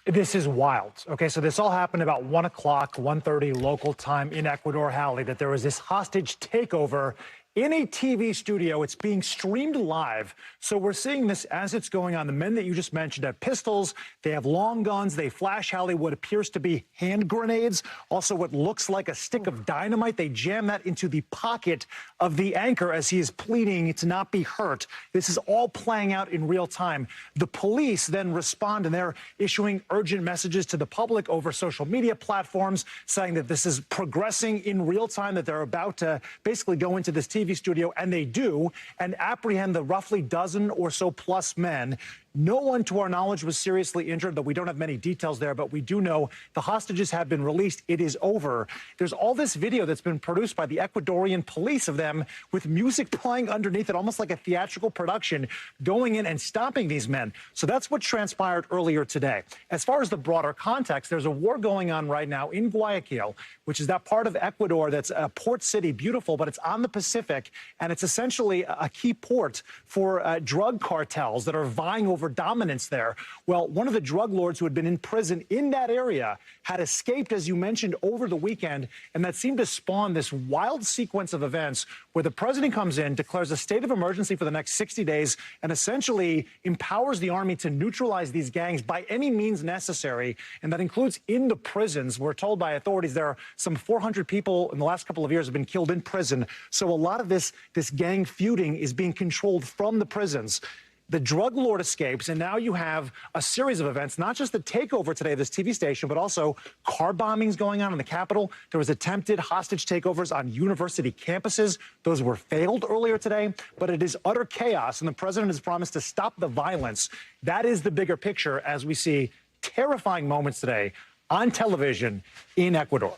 This is wild. Okay, so this all happened about 1 o'clock, 1:30 local time in Ecuador, Hallie, that there was this hostage takeover in a TV studio. It's being streamed live. So we're seeing this as it's going on. The men that you just mentioned have pistols. They have long guns. They flash, Hallie, what appears to be hand grenades. Also what looks like a stick of dynamite. They jam that into the pocket of the anchor as he is pleading to not be hurt. This is all playing out in real time. The police then respond, and they're issuing urgent messages to the public over social media platforms saying that this is progressing in real time, that they're about to basically go into this TV studio, and they do, and apprehend the roughly dozen or so plus men. No one, to our knowledge, was seriously injured, though we don't have many details there, but we do know the hostages have been released. It is over. There's all this video that's been produced by the Ecuadorian police of them with music playing underneath it, almost like a theatrical production, going in and stopping these men. So that's what transpired earlier today. As far as the broader context, there's a war going on right now in Guayaquil, which is that part of Ecuador that's a port city, beautiful, but it's on the Pacific, and it's essentially a key port for drug cartels that are vying over dominance there. Well, one of the drug lords who had been in prison in that area had escaped, as you mentioned, over the weekend, and that seemed to spawn this wild sequence of events where the president comes in, declares a state of emergency for the next 60 days, and essentially empowers the army to neutralize these gangs by any means necessary, and that includes in the prisons. We're told by authorities there are some 400 people in the last couple of years have been killed in prison. So a lot of this gang feuding is being controlled from the prisons. The drug lord escapes, and now you have a series of events, not just the takeover today of this TV station, but also car bombings going on in the Capitol. There was attempted hostage takeovers on university campuses. Those were failed earlier today, but it is utter chaos, and the president has promised to stop the violence. That is the bigger picture as we see terrifying moments today on television in Ecuador.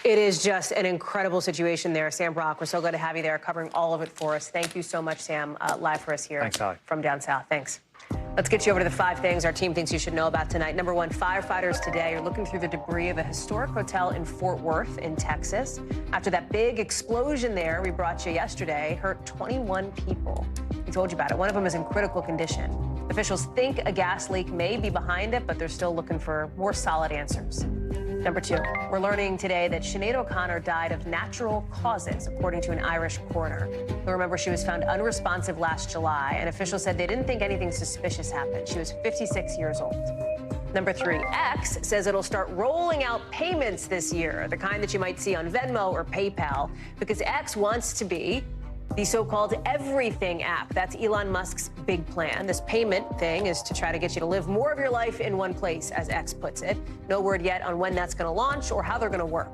It is just an incredible situation there. Sam Brock, we're so glad to have you there covering all of it for us. Thank you so much, Sam, live for us here. Thanks, Hallie. From down south. Thanks. Let's get you over to the 5 things our team thinks you should know about tonight. Number 1, firefighters today are looking through the debris of a historic hotel in Fort Worth in Texas. After that big explosion there we brought you yesterday hurt 21 people. We told you about it. One of them is in critical condition. Officials think a gas leak may be behind it, but they're still looking for more solid answers. Number 2, we're learning today that Sinead O'Connor died of natural causes, according to an Irish coroner. You'll remember she was found unresponsive last July, and officials said they didn't think anything suspicious happened. She was 56 years old. Number 3, X says it'll start rolling out payments this year, the kind that you might see on Venmo or PayPal, because X wants to be The so-called Everything app. That's Elon Musk's big plan. This payment thing is to try to get you to live more of your life in one place, as X puts it. No word yet on when that's going to launch or how they're going to work.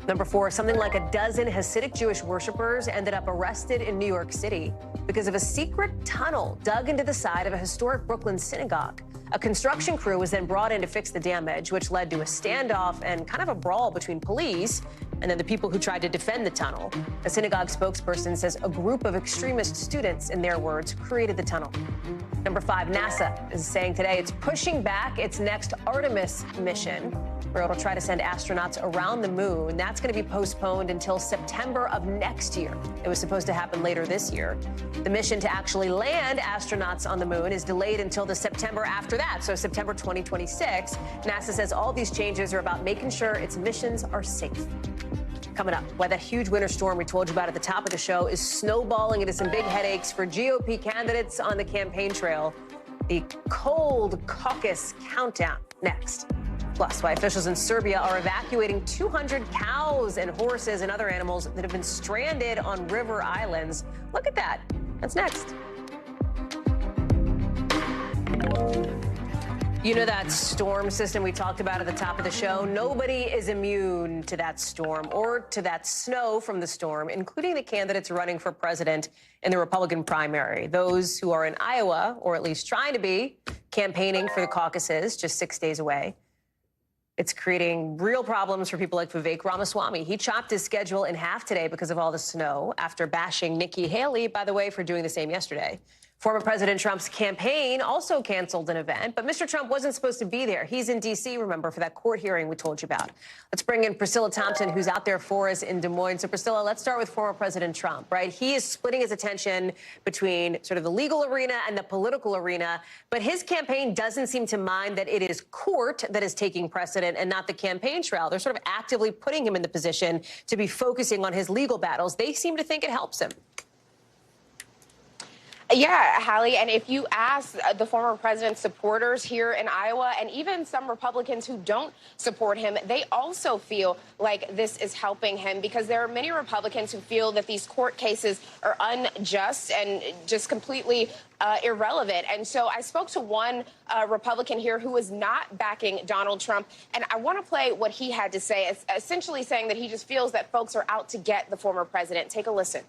Number 4, something like a dozen Hasidic Jewish worshipers ended up arrested in New York City because of a secret tunnel dug into the side of a historic Brooklyn synagogue. A construction crew was then brought in to fix the damage, which led to a standoff and kind of a brawl between police and then the people who tried to defend the tunnel. A synagogue spokesperson says a group of extremist students, in their words, created the tunnel. Number 5, NASA is saying today it's pushing back its next Artemis mission, where it'll try to send astronauts around the moon. That's going to be postponed until September of next year. It was supposed to happen later this year. The mission to actually land astronauts on the moon is delayed until the September after that, so September 2026. NASA says all these changes are about making sure its missions are safe. Coming up, why that huge winter storm we told you about at the top of the show is snowballing into some big headaches for GOP candidates on the campaign trail. The cold caucus countdown next. Plus, why officials in Serbia are evacuating 200 cows and horses and other animals that have been stranded on river islands. Look at that. That's next. You know that storm system we talked about at the top of the show? Nobody is immune to that storm or to that snow from the storm, including the candidates running for president in the Republican primary. Those who are in Iowa, or at least trying to be, campaigning for the caucuses just 6 days away. It's creating real problems for people like Vivek Ramaswamy. He chopped his schedule in half today because of all the snow after bashing Nikki Haley, by the way, for doing the same yesterday. Former President Trump's campaign also canceled an event, but Mr. Trump wasn't supposed to be there. He's in D.C., remember, for that court hearing we told you about. Let's bring in Priscilla Thompson, who's out there for us in Des Moines. So, Priscilla, let's start with former President Trump, right? He is splitting his attention between sort of the legal arena and the political arena, but his campaign doesn't seem to mind that it is court that is taking precedent and not the campaign trail. They're sort of actively putting him in the position to be focusing on his legal battles. They seem to think it helps him. Yeah, Hallie, and if you ask the former president's supporters here in Iowa and even some Republicans who don't support him, they also feel like this is helping him because there are many Republicans who feel that these court cases are unjust and just completely irrelevant. And so I spoke to one Republican here who is not backing Donald Trump, and I want to play what he had to say, essentially saying that he just feels that folks are out to get the former president. Take a listen.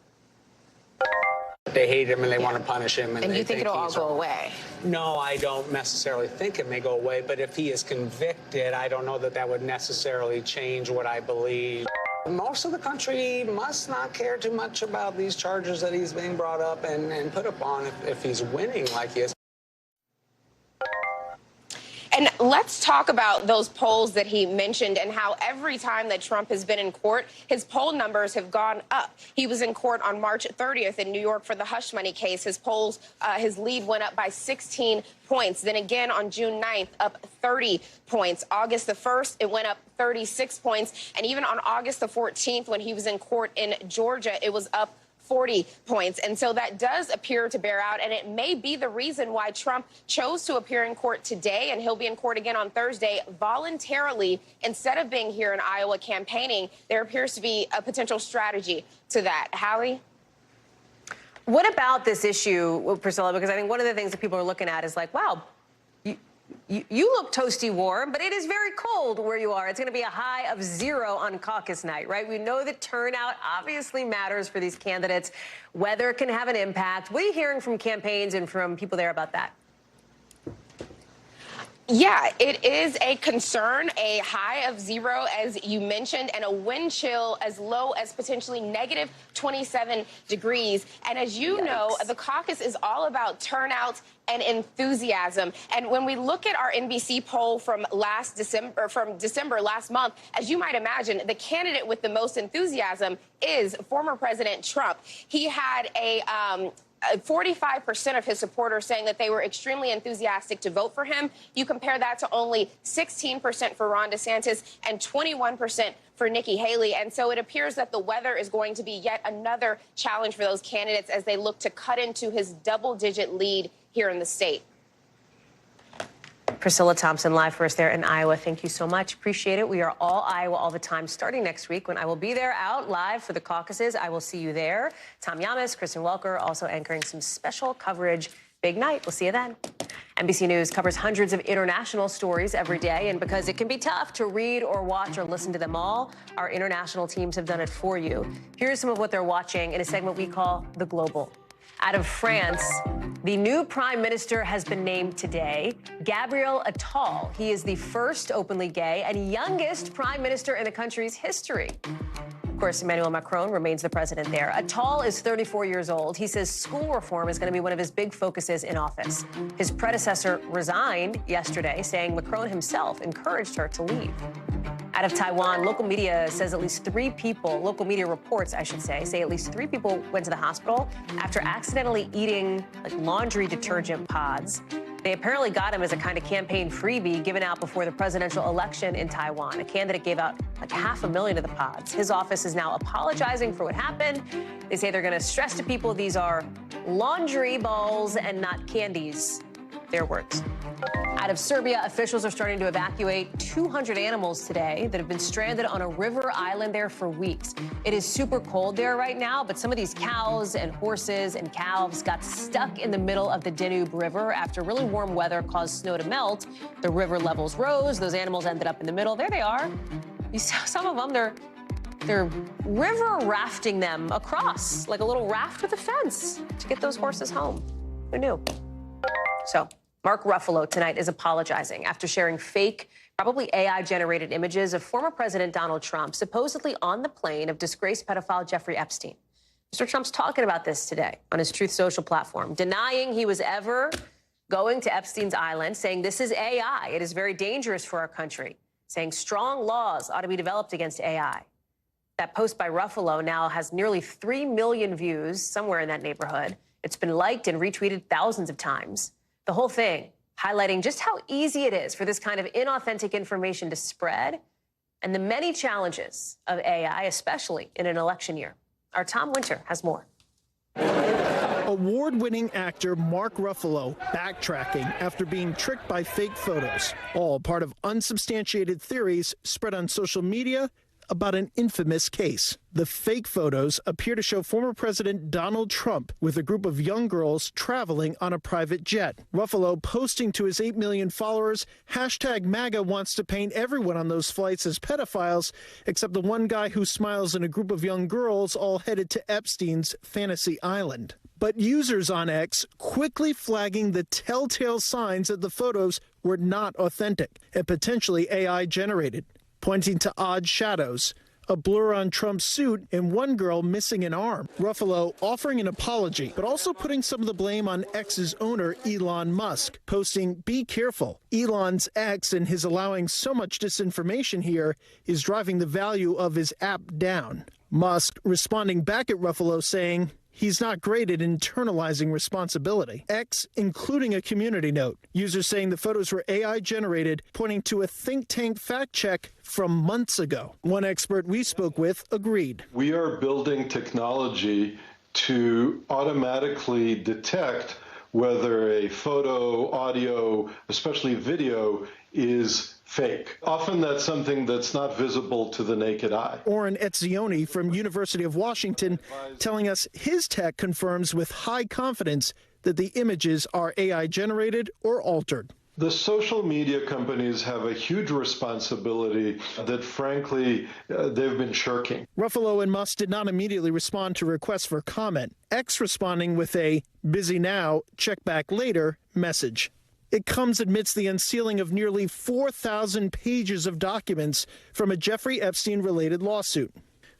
They hate him and they want to punish him. And you think it'll all go away? No, I don't necessarily think it may go away. But if he is convicted, I don't know that that would necessarily change what I believe. Most of the country must not care too much about these charges that he's being brought up and put upon if he's winning like he is. And let's talk about those polls that he mentioned and how every time that Trump has been in court, his poll numbers have gone up. He was in court on March 30th in New York for the hush money case. His polls, his lead went up by 16 points. Then again on June 9th, up 30 points. August the 1st, it went up 36 points. And even on August the 14th, when he was in court in Georgia, it was up 40 points. And so that does appear to bear out, and it may be the reason why Trump chose to appear in court today, and he'll be in court again on Thursday, voluntarily, instead of being here in Iowa campaigning. There appears to be a potential strategy to that. Hallie? What about this issue, Priscilla? Because I think one of the things that people are looking at is like, wow, you look toasty warm, but it is very cold where you are. It's going to be a high of 0 on caucus night, right? We know that turnout obviously matters for these candidates. Weather can have an impact. What are you hearing from campaigns and from people there about that? Yeah, it is a concern, a high of 0, as you mentioned, and a wind chill as low as potentially negative 27 degrees. And as you know, the caucus is all about turnout and enthusiasm. And when we look at our NBC poll from December last month, as you might imagine, the candidate with the most enthusiasm is former President Trump. He had a 45% of his supporters saying that they were extremely enthusiastic to vote for him. You compare that to only 16% for Ron DeSantis and 21% for Nikki Haley. And so it appears that the weather is going to be yet another challenge for those candidates as they look to cut into his double-digit lead here in the state. Priscilla Thompson live for us there in Iowa. Thank you so much. Appreciate it. We are all Iowa all the time starting next week when I will be there out live for the caucuses. I will see you there. Tom Yamas, Kristen Welker also anchoring some special coverage. Big night. We'll see you then. NBC News covers hundreds of international stories every day, and because it can be tough to read or watch or listen to them all, our international teams have done it for you. Here's some of what they're watching in a segment we call The Global. Out of France, the new prime minister has been named today, Gabriel Attal. He is the first openly gay and youngest prime minister in the country's history. Of course, Emmanuel Macron remains the president there. Attal is 34 years old. He says school reform is going to be one of his big focuses in office. His predecessor resigned yesterday, saying Macron himself encouraged her to leave. Out of Taiwan, local media says at least 3 people, local media reports, I should say at least 3 people went to the hospital after accidentally eating laundry detergent pods. They apparently got him as a kind of campaign freebie given out before the presidential election in Taiwan. A candidate gave out like 500,000 of the pods. His office is now apologizing for what happened. They say they're going to stress to people these are laundry balls and not candies. Their words. Out of Serbia, officials are starting to evacuate 200 animals today that have been stranded on a river island there for weeks. It is super cold there right now, but some of these cows and horses and calves got stuck in the middle of the Danube River after really warm weather caused snow to melt. The river levels rose. Those animals ended up in the middle. There they are. You saw some of them. They're river rafting them across like a little raft with a fence to get those horses home. Who knew? So Mark Ruffalo tonight is apologizing after sharing fake, probably AI-generated images of former President Donald Trump supposedly on the plane of disgraced pedophile Jeffrey Epstein. Mr. Trump's talking about this today on his Truth Social platform, denying he was ever going to Epstein's island, saying this is AI. It is very dangerous for our country, saying strong laws ought to be developed against AI. That post by Ruffalo now has nearly 3 million views, somewhere in that neighborhood. It's been liked and retweeted thousands of times. The whole thing highlighting just how easy it is for this kind of inauthentic information to spread and the many challenges of AI, especially in an election year. Our Tom Winter has more. Award-winning actor Mark Ruffalo backtracking after being tricked by fake photos, all part of unsubstantiated theories spread on social media about an infamous case. The fake photos appear to show former President Donald Trump with a group of young girls traveling on a private jet. Ruffalo posting to his 8 million followers, #MAGA wants to paint everyone on those flights as pedophiles, except the one guy who smiles in a group of young girls all headed to Epstein's fantasy island. But users on X quickly flagging the telltale signs that the photos were not authentic and potentially AI generated, pointing to odd shadows, a blur on Trump's suit, and one girl missing an arm. Ruffalo offering an apology, but also putting some of the blame on X's owner, Elon Musk, posting, "Be careful. Elon's X and his allowing so much disinformation here is driving the value of his app down." Musk responding back at Ruffalo saying, he's not great at internalizing responsibility. X including a community note. Users saying the photos were AI generated, pointing to a think tank fact check from months ago. One expert we spoke with agreed. We are building technology to automatically detect whether a photo, audio, especially video, is fake. Often that's something that's not visible to the naked eye. Oren Etzioni from University of Washington telling us his tech confirms with high confidence that the images are AI generated or altered. The social media companies have a huge responsibility that, frankly, they've been shirking. Ruffalo and Musk did not immediately respond to requests for comment, X responding with a "busy now, check back later" message. It comes amidst the unsealing of nearly 4,000 pages of documents from a Jeffrey Epstein-related lawsuit.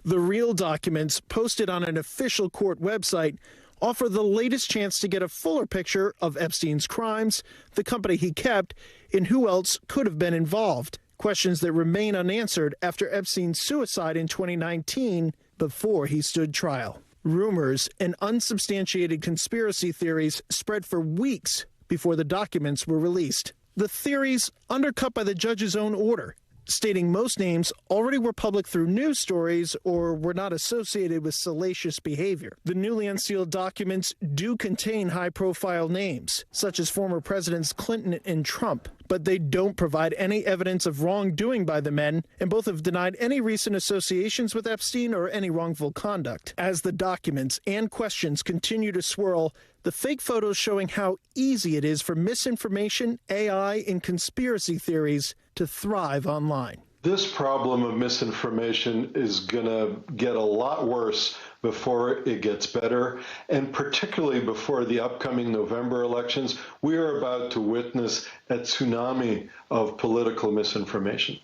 The real documents, posted on an official court website, offer the latest chance to get a fuller picture of Epstein's crimes, the company he kept, and who else could have been involved. Questions that remain unanswered after Epstein's suicide in 2019, before he stood trial. Rumors and unsubstantiated conspiracy theories spread for weeks before the documents were released. The theories undercut by the judge's own order, stating most names already were public through news stories or were not associated with salacious behavior. The newly unsealed documents do contain high-profile names, such as former Presidents Clinton and Trump, but they don't provide any evidence of wrongdoing by the men, and both have denied any recent associations with Epstein or any wrongful conduct. As the documents and questions continue to swirl, the fake photos showing how easy it is for misinformation, AI, and conspiracy theories to thrive online. This problem of misinformation is going to get a lot worse before it gets better, and particularly before the upcoming November elections. We are about to witness a tsunami of political misinformation.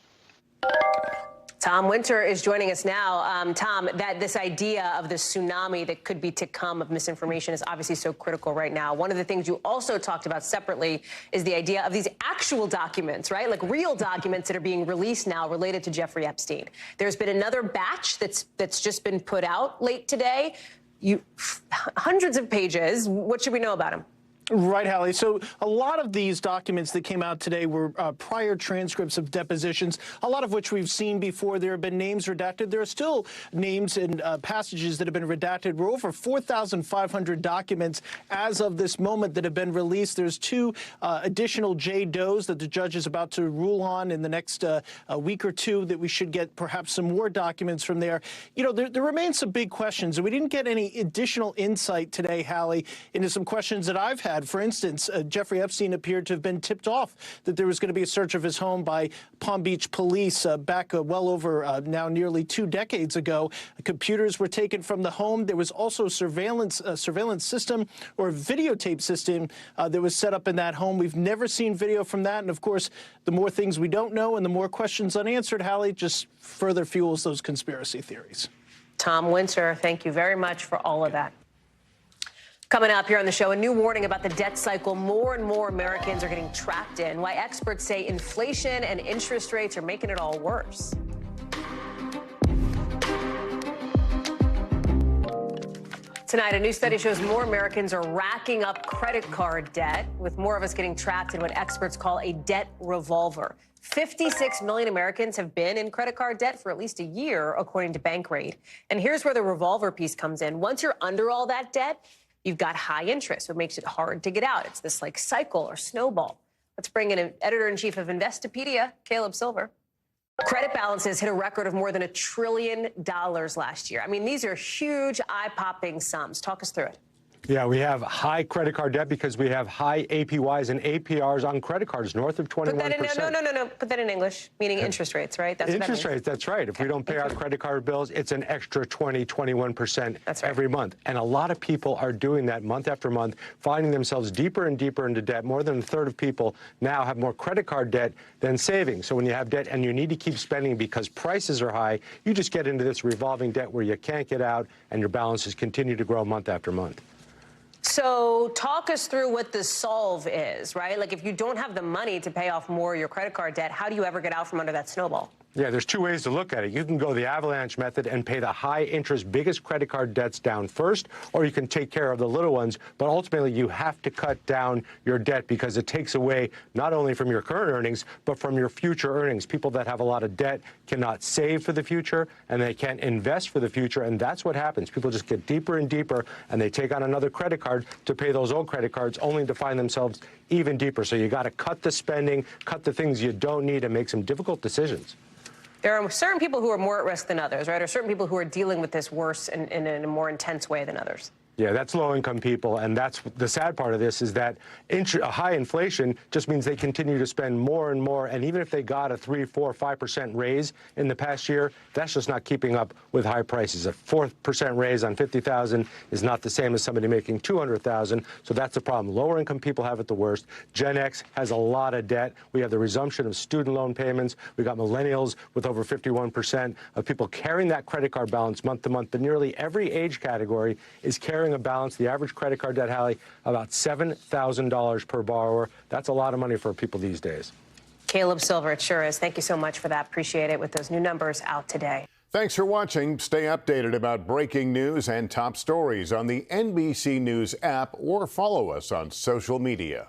Tom Winter is joining us now. Tom, this idea of the tsunami that could be to come of misinformation is obviously so critical right now. One of the things you also talked about separately is the idea of these actual documents, right? Like real documents that are being released now related to Jeffrey Epstein. There's been another batch that's just been put out late today. Hundreds of pages. What should we know about them? Right, Hallie. So a lot of these documents that came out today were prior transcripts of depositions, a lot of which we've seen before. There have been names redacted. There are still names and passages that have been redacted. We're over 4,500 documents as of this moment that have been released. There's two additional J. Does that the judge is about to rule on in the next week or two that we should get perhaps some more documents from there. You know, there remains some big questions, and we didn't get any additional insight today, Hallie, into some questions that I've had. For instance, Jeffrey Epstein appeared to have been tipped off that there was going to be a search of his home by Palm Beach police back well over now nearly 2 decades ago. Computers were taken from the home. There was also surveillance system or videotape system that was set up in that home. We've never seen video from that. And, of course, the more things we don't know and the more questions unanswered, Hallie, just further fuels those conspiracy theories. Tom Winter, thank you very much for all of that. Coming up here on the show, a new warning about the debt cycle more and more Americans are getting trapped in, why experts say inflation and interest rates are making it all worse. Tonight, a new study shows more Americans are racking up credit card debt, with more of us getting trapped in what experts call a debt revolver. 56 million Americans have been in credit card debt for at least a year, according to Bankrate. And here's where the revolver piece comes in. Once you're under all that debt, you've got high interest, so it makes it hard to get out. It's this like cycle or snowball. Let's bring in an editor-in-chief of Investopedia, Caleb Silver. Credit balances hit a record of more than $1 trillion last year. I mean, these are huge, eye-popping sums. Talk us through it. Yeah, we have high credit card debt because we have high APYs and APRs on credit cards, north of 21%. Put that in, no. Put that in English, meaning interest rates, right? That's interest rates, that's right. If we don't pay our credit card bills, it's an extra 21% every month. And a lot of people are doing that month after month, finding themselves deeper and deeper into debt. More than a third of people now have more credit card debt than savings. So when you have debt and you need to keep spending because prices are high, you just get into this revolving debt where you can't get out and your balances continue to grow month after month. So talk us through what the solve is, right? Like if you don't have the money to pay off more of your credit card debt, how do you ever get out from under that snowball? Yeah, there's two ways to look at it. You can go the avalanche method and pay the high-interest, biggest credit card debts down first, or you can take care of the little ones. But ultimately, you have to cut down your debt because it takes away not only from your current earnings, but from your future earnings. People that have a lot of debt cannot save for the future, and they can't invest for the future, and that's what happens. People just get deeper and deeper, and they take on another credit card to pay those old credit cards, only to find themselves even deeper. So you got to cut the spending, cut the things you don't need, and make some difficult decisions. There are certain people who are more at risk than others, right? Or certain people who are dealing with this worse in a more intense way than others. Yeah, that's low-income people, and that's the sad part of this is that high inflation just means they continue to spend more and more, and even if they got a 3%, 4%, 5% raise in the past year, that's just not keeping up with high prices. A 4% raise on $50,000 is not the same as somebody making $200,000, so that's the problem. Lower-income people have it the worst. Gen X has a lot of debt. We have the resumption of student loan payments. We got millennials with over 51% of people carrying that credit card balance month to month, but nearly every age category is carrying a balance, the average credit card debt, Hallie, about $7,000 per borrower. That's a lot of money for people these days. Caleb Silver, it sure is. Thank you so much for that. Appreciate it with those new numbers out today. Thanks for watching. Stay updated about breaking news and top stories on the NBC News app or follow us on social media.